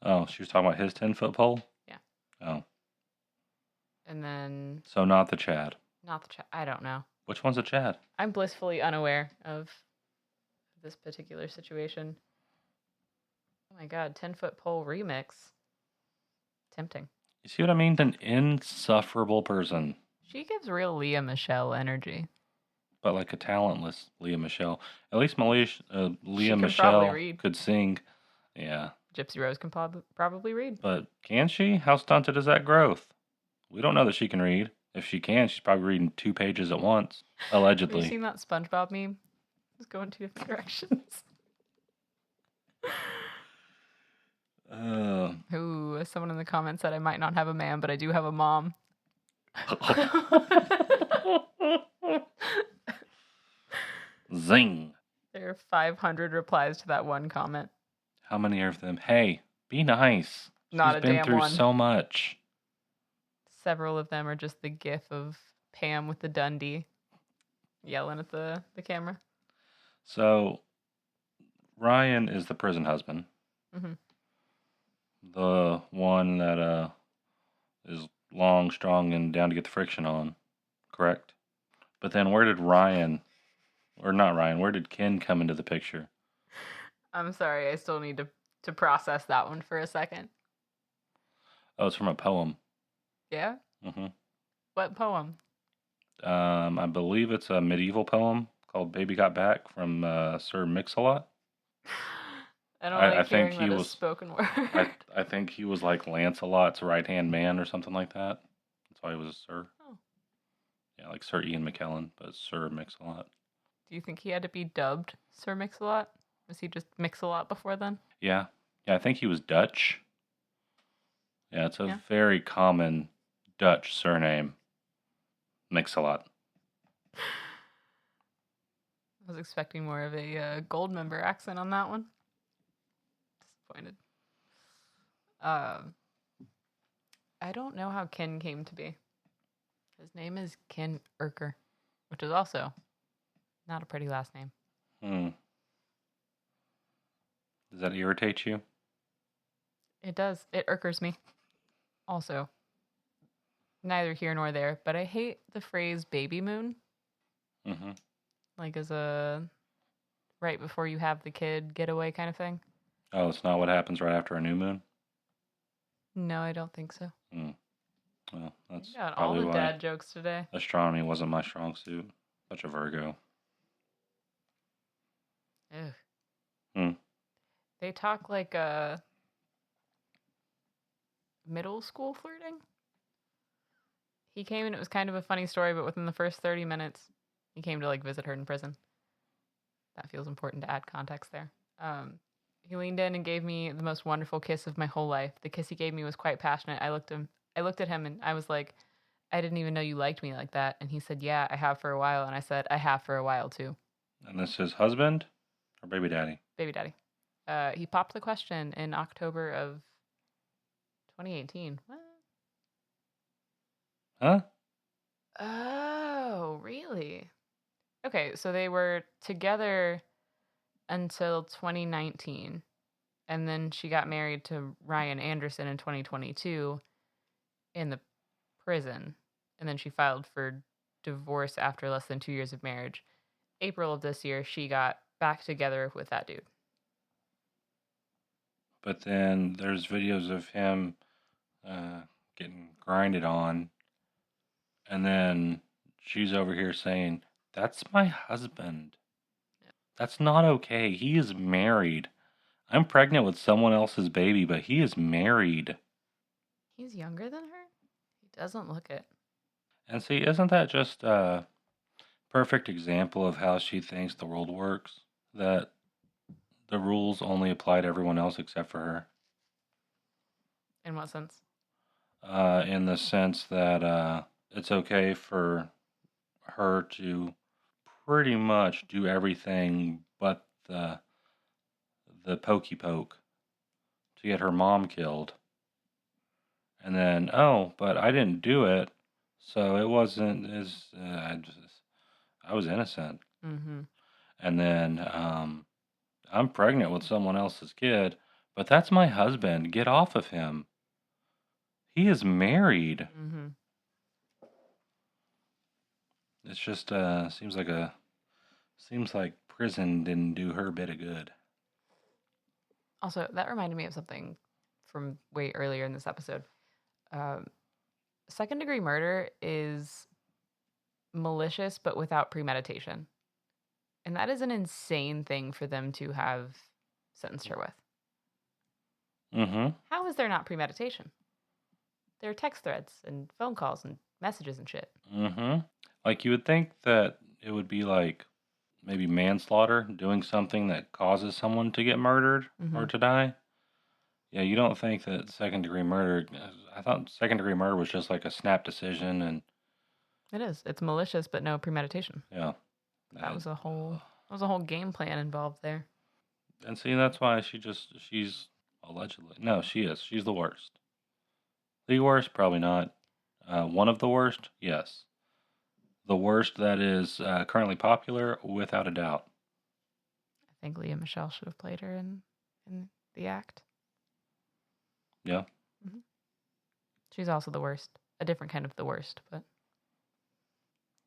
Oh, she was talking about his 10-foot pole? Yeah. Oh. And then... So not the Chad. Not the Chad. I don't know. Which one's a Chad? I'm blissfully unaware of this particular situation. Oh my god, 10-foot pole remix. Tempting. You see what I mean? An insufferable person. She gives real Leah Michelle energy. but like a talentless Leah Michelle. At least Leah can probably Michelle read. could sing. Yeah. Gypsy Rose can probably read. But can she? How stunted is that growth? We don't know that she can read. If she can, she's probably reading 2 pages at once, Have allegedly. you seen that SpongeBob meme? It's going 2 different directions. Ooh, someone in the comments said I might not have a man, but I do have a mom. Zing. There are 500 replies to that one comment. How many of them? Hey, be nice. Not She's a been damn through one. so much. Several of them are just the gif of Pam with the Dundee yelling at the camera. So, Ryan is the prison husband. Mm-hmm. The one that is long, strong, and down to get the friction on. Correct? But then where did where did Ken come into the picture? I'm sorry, I still need to process that one for a second. Oh, it's from a poem. Yeah? Mm-hmm. What poem? I believe it's a medieval poem called Baby Got Back from Sir Mix-a-Lot. I don't I like think hearing he that was- as spoken word. I think he was like Lancelot's right-hand man or something like that. That's why he was a Sir. Oh. Yeah, like Sir Ian McKellen, but Sir Mix-a-Lot. Do you think he had to be dubbed Sir Mix-a-Lot? Was he just Mix-a-Lot before then? Yeah, I think he was Dutch. Yeah, it's a Yeah. very common Dutch surname. Mix-a-Lot. I was expecting more of a gold member accent on that one. Disappointed. I don't know how Ken came to be. His name is Ken Urker, which is also not a pretty last name. Does that irritate you? It does. It irkers me. Also, neither here nor there, but I hate the phrase baby moon. Mm-hmm. Like as a right before you have the kid getaway kind of thing. Oh, it's not what happens right after a new moon? No, I don't think so. Well, that's You got all probably the why dad jokes today. astronomy wasn't my strong suit. Such a Virgo. Ugh. They talk like middle school flirting. He came and it was kind of a funny story, but within the first 30 minutes, he came to like visit her in prison. That feels important to add context there. He leaned in and gave me the most wonderful kiss of my whole life. The kiss he gave me was quite passionate. I looked at him and I was like, I didn't even know you liked me like that. And he said, yeah, I have for a while. And I said, I have for a while too. And this is husband or baby daddy? Baby daddy. He popped the question in October of 2018. What? Huh? Oh, really? Okay, so they were together until 2019. And then she got married to Ryan Anderson in 2022 in the prison. And then she filed for divorce after less than 2 years of marriage. April of this year, she got back together with that dude. But then there's videos of him getting grinded on. And then she's over here saying, that's my husband. That's not okay. He is married. I'm pregnant with someone else's baby, but he is married. He's younger than her? He doesn't look it. And see, isn't that just a perfect example of how she thinks the world works? That the rules only apply to everyone else except for her. In what sense? In the sense that it's okay for her to pretty much do everything but the pokey poke to get her mom killed. And then, oh, but I didn't do it, so it wasn't as I was innocent. Mm-hmm. And then I'm pregnant with someone else's kid, but that's my husband. Get off of him. He is married. Mm-hmm. It's just seems like prison didn't do her a bit of good. Also, that reminded me of something from way earlier in this episode. Second-degree murder is malicious but without premeditation. And that is an insane thing for them to have sentenced her with. Mm-hmm. How is there not premeditation? There are text threads and phone calls and messages and shit. Mm-hmm. Like, you would think that it would be like maybe manslaughter, doing something that causes someone to get murdered or to die. Yeah, you don't think that second-degree murder... I thought second-degree murder was just like a snap decision and... It is. It's malicious, but no premeditation. Yeah. That was a whole game plan involved there. And see, that's why she's allegedly... No, she is. She's the worst. The worst, probably not. One of the worst, yes. The worst that is currently popular, without a doubt. I think Leah Michele should have played her in the act. Yeah. Mm-hmm. She's also the worst. A different kind of the worst, but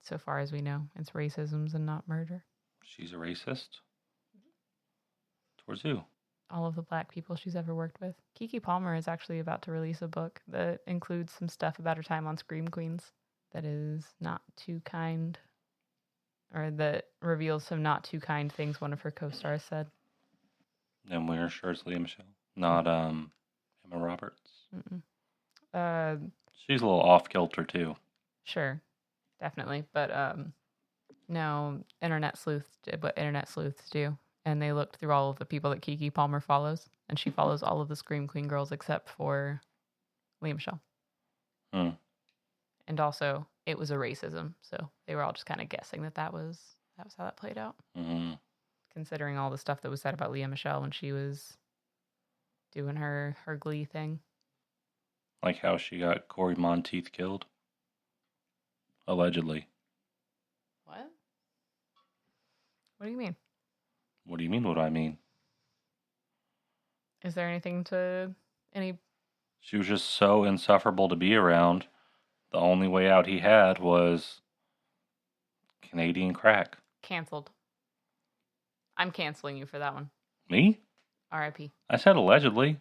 so far as we know, it's racisms and not murder. She's a racist? Towards who? All of the black people she's ever worked with. Keke Palmer is actually about to release a book that includes some stuff about her time on Scream Queens that is not too kind, or that reveals some not too kind things one of her co-stars said. And we're sure it's Leah Michele, not Emma Roberts. Mm-mm. She's a little off kilter too. Sure, definitely, but no, internet sleuths did what internet sleuths do, and they looked through all of the people that Keke Palmer follows, and she follows all of the Scream Queen girls except for Leah Michele. And also, it was a racism, so they were all just kind of guessing that was how that played out. Mm-hmm. Considering all the stuff that was said about Leah Michele when she was doing her Glee thing. Like how she got Corey Monteith killed. Allegedly. What? What do you mean? What do you mean, what do I mean? Is there anything to any... She was just so insufferable to be around. The only way out he had was Canadian crack. Canceled. I'm canceling you for that one. Me? R.I.P. I said allegedly.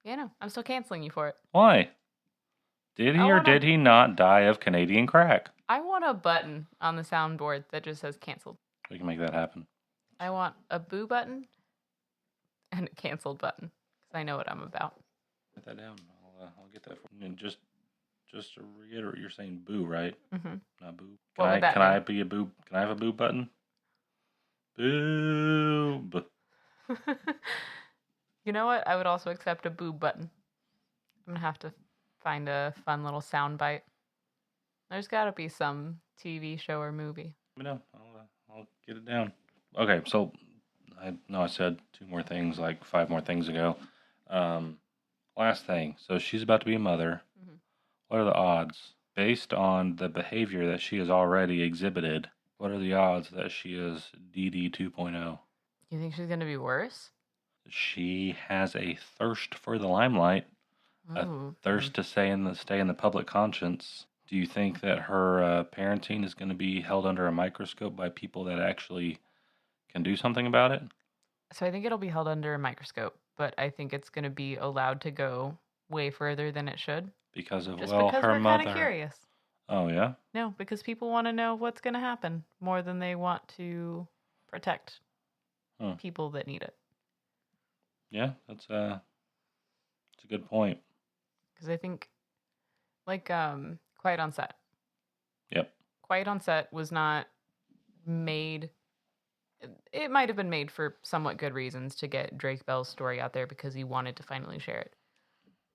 Yeah, no, I'm still canceling you for it. Why? Did he or did he not die of Canadian crack? I want a button on the soundboard that just says canceled. We can make that happen. I want a boo button and a canceled button, because I know what I'm about. Put that down. I'll get that for you. And just to reiterate, you're saying boo, right? Mm-hmm. Not boo. What would that Can I be? be a boo? Can I have a boo button? Boo. You know what? I would also accept a boo button. I'm going to have to find a fun little sound bite. There's got to be some TV show or movie. Let me know. I'll get it down. Okay, so I know I said 2 more things, like 5 more things ago. Last thing. So she's about to be a mother. Mm-hmm. What are the odds? Based on the behavior that she has already exhibited, what are the odds that she is DD 2.0? You think she's going to be worse? She has a thirst for the limelight, a thirst to stay in the public conscience. Do you think that her parenting is going to be held under a microscope by people that actually can do something about it? So I think it'll be held under a microscope, but I think it's going to be allowed to go way further than it should. Because of, because her we're mother. Kind of curious. Oh, yeah? No, because people want to know what's going to happen more than they want to protect people that need it. Yeah, that's a good point. Because I think, like, Quiet on Set. Yep. Quiet on Set was not made... It might have been made for somewhat good reasons to get Drake Bell's story out there because he wanted to finally share it.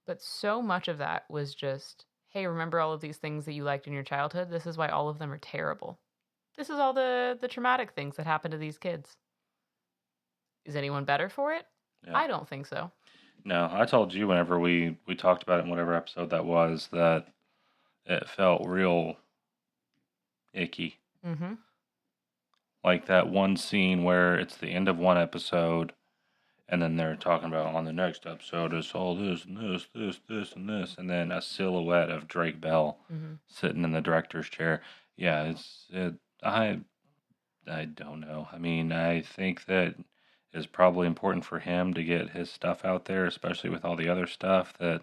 But so much of that was just, hey, remember all of these things that you liked in your childhood? This is why all of them are terrible. This is all the traumatic things that happen to these kids. Is anyone better for it? Yeah. I don't think so. No, I told you whenever we talked about it in whatever episode that was, that it felt real icky. Mm-hmm. Like that one scene where it's the end of one episode, and then they're talking about on the next episode it's all this and this and this, and then a silhouette of Drake Bell sitting in the director's chair. Yeah, I don't know. I mean, I think that it's probably important for him to get his stuff out there, especially with all the other stuff that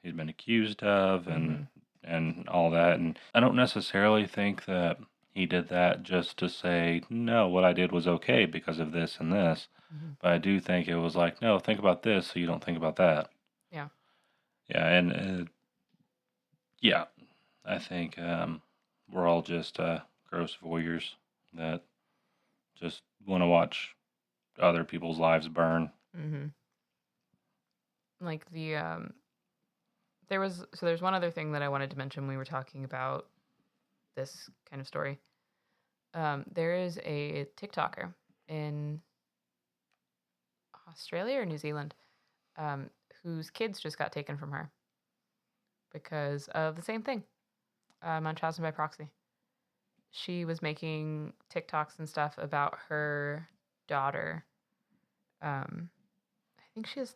he's been accused of, and and all that. And I don't necessarily think that he did that just to say, no, what I did was okay because of this and this. Mhm. But I do think it was like, no, think about this so you don't think about that. Yeah. Yeah, and yeah, I think we're all just gross voyeurs that just want to watch other people's lives burn. Mm-hmm. Like there's one other thing that I wanted to mention when we were talking about this kind of story. There is a TikToker in Australia or New Zealand whose kids just got taken from her because of the same thing, Munchausen by proxy. She was making TikToks and stuff about her daughter. I think she's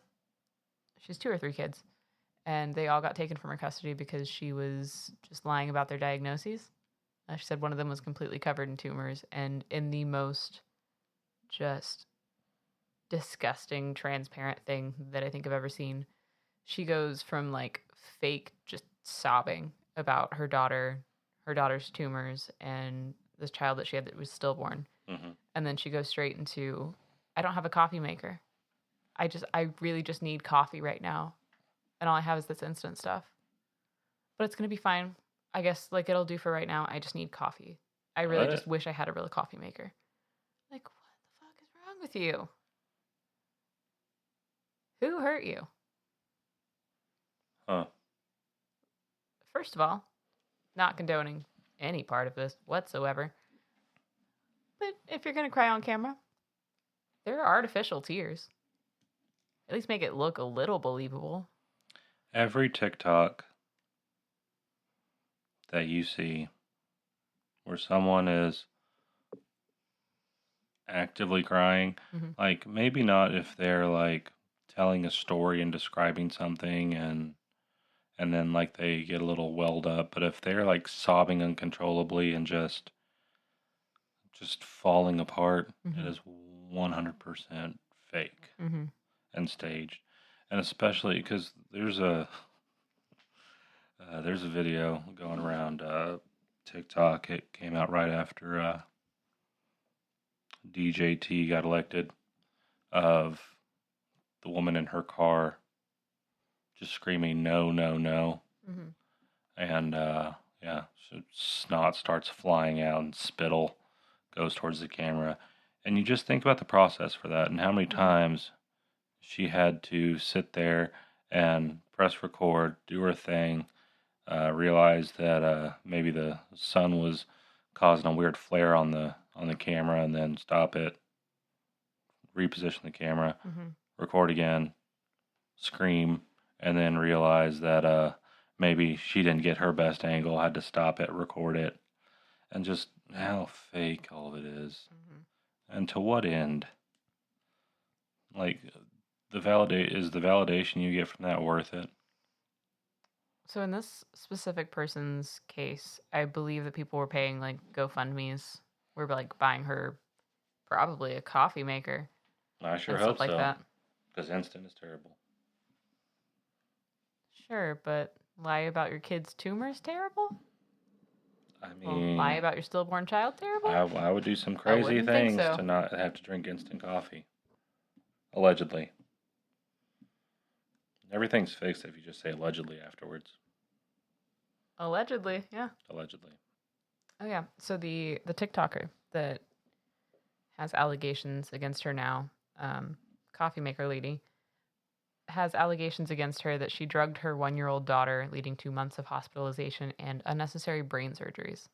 2 or 3 kids, and they all got taken from her custody because she was just lying about their diagnoses. She said one of them was completely covered in tumors, and in the most just disgusting, transparent thing that I think I've ever seen. She goes from like fake just sobbing about her daughter's tumors and this child that she had that was stillborn. Mm-hmm. And then she goes straight into, I don't have a coffee maker. I really just need coffee right now. And all I have is this instant stuff. But it's going to be fine. I guess like it'll do for right now. I just need coffee. I really just wish I had a real coffee maker. Like, what the fuck is wrong with you? Who hurt you? Huh. First of all, not condoning any part of this whatsoever. But if you're going to cry on camera, there are artificial tears. At least make it look a little believable. Every TikTok that you see where someone is actively crying, Mhm. like maybe not if they're like telling a story and describing something and then like they get a little welled up, but if they're like sobbing uncontrollably and just falling apart, Mhm. it is 100% fake Mhm. and staged. And especially because there's a video going around TikTok. It came out right after DJT got elected, of the woman in her car just screaming no, no, no. Mhm. And yeah, so snot starts flying out and spittle goes towards the camera. And you just think about the process for that and how many times she had to sit there and press record, do her thing, realize that maybe the sun was causing a weird flare on the camera, and then stop it, reposition the camera, Mhm. record again, scream, and then realize that maybe she didn't get her best angle, had to stop it, record it, and just how fake all of it is. Mhm. And to what end? Like, the validation you get from that worth it? So in this specific person's case, I believe that people were paying like GoFundMe's, were like buying her probably a coffee maker I sure and hope stuff like so, that. because instant is terrible. Sure, but lie about your kid's tumor is terrible? I Well, mean, lie about your stillborn child terrible? I would do some crazy wouldn't think things so. to not have to drink instant coffee. Allegedly. Everything's fixed if you just say allegedly afterwards. Allegedly, yeah. Allegedly. Oh yeah. So the TikToker that has allegations against her now, coffee maker lady, has allegations against her that she drugged her 1-year-old daughter, leading to months of hospitalization and unnecessary brain surgeries.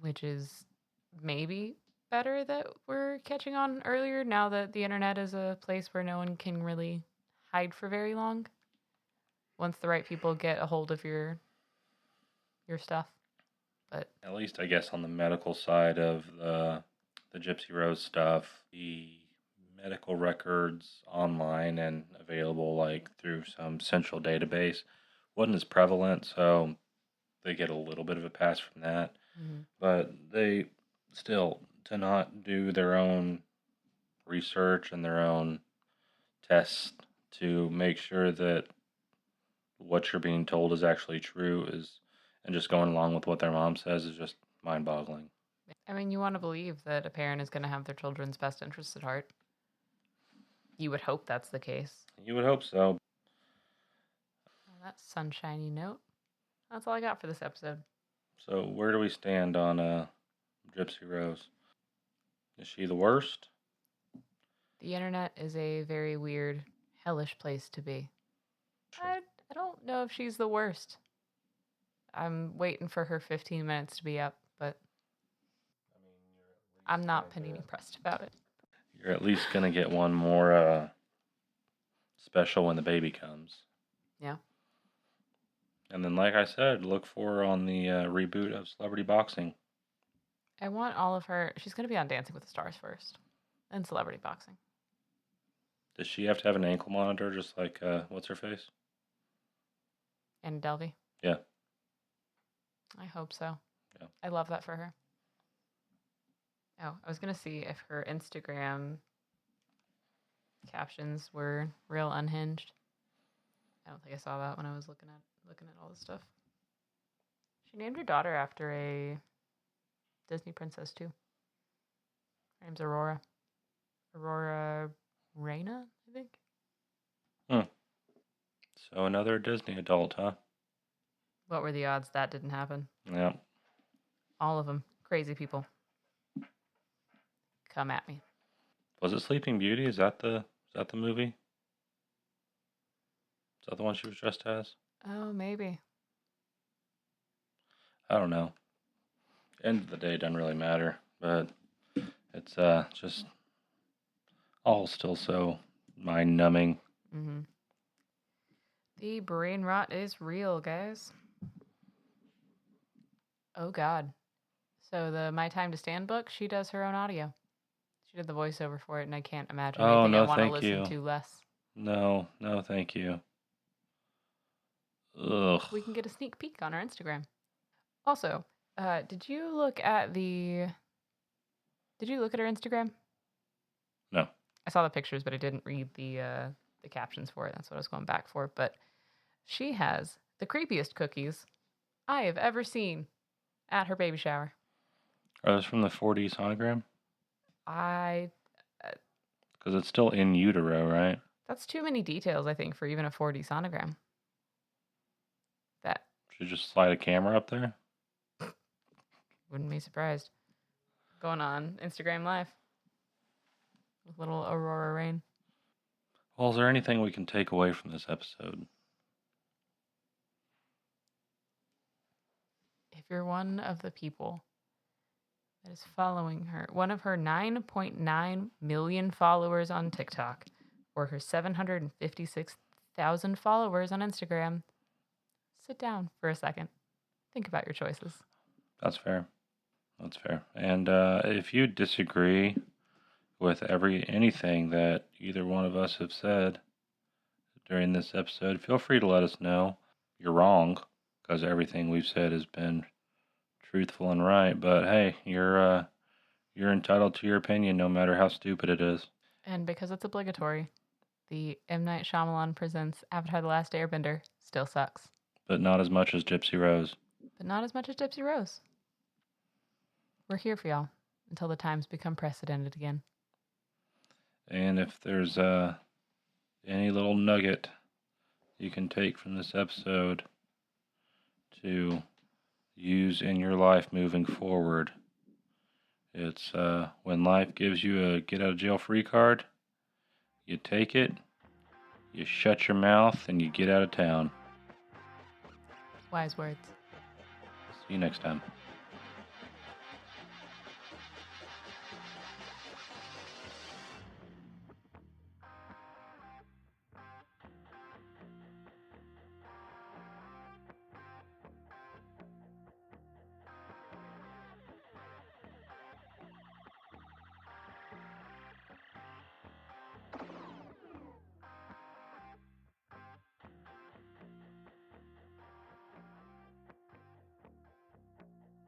Which is maybe better that we're catching on earlier now that the internet is a place where no one can really hide for very long. Once the right people get a hold of your stuff. But at least I guess on the medical side of the Gypsy Rose stuff, the medical records online and available like through some central database wasn't as prevalent, so they get a little bit of a pass from that. mm-hmm. But they still, to not do their own research and their own tests to make sure that what you're being told is actually true and just going along with what their mom says is just mind-boggling. I mean, you want to believe that a parent is going to have their children's best interests at heart. You would hope that's the case. You would hope so. On that sunshiny note, that's all I got for this episode. So where do we stand on Gypsy Rose? Is she the worst? The internet is a very weird, hellish place to be. I don't know if she's the worst. I'm waiting for her 15 minutes to be up, but I'm not panini pressed about it. You're at least going to get one more special when the baby comes. Yeah. And then, like I said, look for her on the reboot of Celebrity Boxing. I want all of her. She's going to be on Dancing with the Stars first, and Celebrity Boxing. Does she have to have an ankle monitor just like, what's her face? And Delvey? Yeah. I hope so. Yeah. I love that for her. Oh, I was going to see if her Instagram captions were real unhinged. I don't think I saw that when I was looking at all this stuff. She named her daughter after a Disney princess too. Her name's Aurora. Aurora Reina, I think. So another Disney adult, huh? What were the odds that didn't happen? Yeah. All of them. Crazy people. Come at me. Was it Sleeping Beauty? Is that the movie? Is that the one she was dressed as? Oh, maybe. I don't know. End of the day, it doesn't really matter. But it's just all still so mind-numbing. Mm-hmm. The brain rot is real, guys. Oh, God. So the My Time to Stand book, she does her own audio. She did the voiceover for it, and I can't imagine anything I want to listen to less. No, thank you. Ugh. We can get a sneak peek on our Instagram. Also, did you look at her Instagram? No. I saw the pictures, but I didn't read the captions for it. That's what I was going back for. But she has the creepiest cookies I have ever seen at her baby shower. Are those from the 4D sonogram? Because it's still in utero, right? That's too many details, I think, for even a 4D sonogram. That Should just slide a camera up there? wouldn't be surprised. Going on Instagram Live with little Aurora Rain. Well, is there anything we can take away from this episode? If you're one of the people that is following her, one of her 9.9 million followers on TikTok, or her 756,000 followers on Instagram, sit down for a second. Think about your choices. That's fair. And if you disagree with anything that either one of us have said during this episode, feel free to let us know. You're wrong, because everything we've said has been truthful and right. But hey, you're entitled to your opinion, no matter how stupid it is. And because it's obligatory, the M. Night Shyamalan presents Avatar: The Last Airbender still sucks. But not as much as Gypsy Rose. But not as much as Gypsy Rose. We're here for y'all until the times become precedented again. And if there's any little nugget you can take from this episode to use in your life moving forward, it's when life gives you a get out of jail free card, you take it, you shut your mouth, and you get out of town. Wise words. See you next time.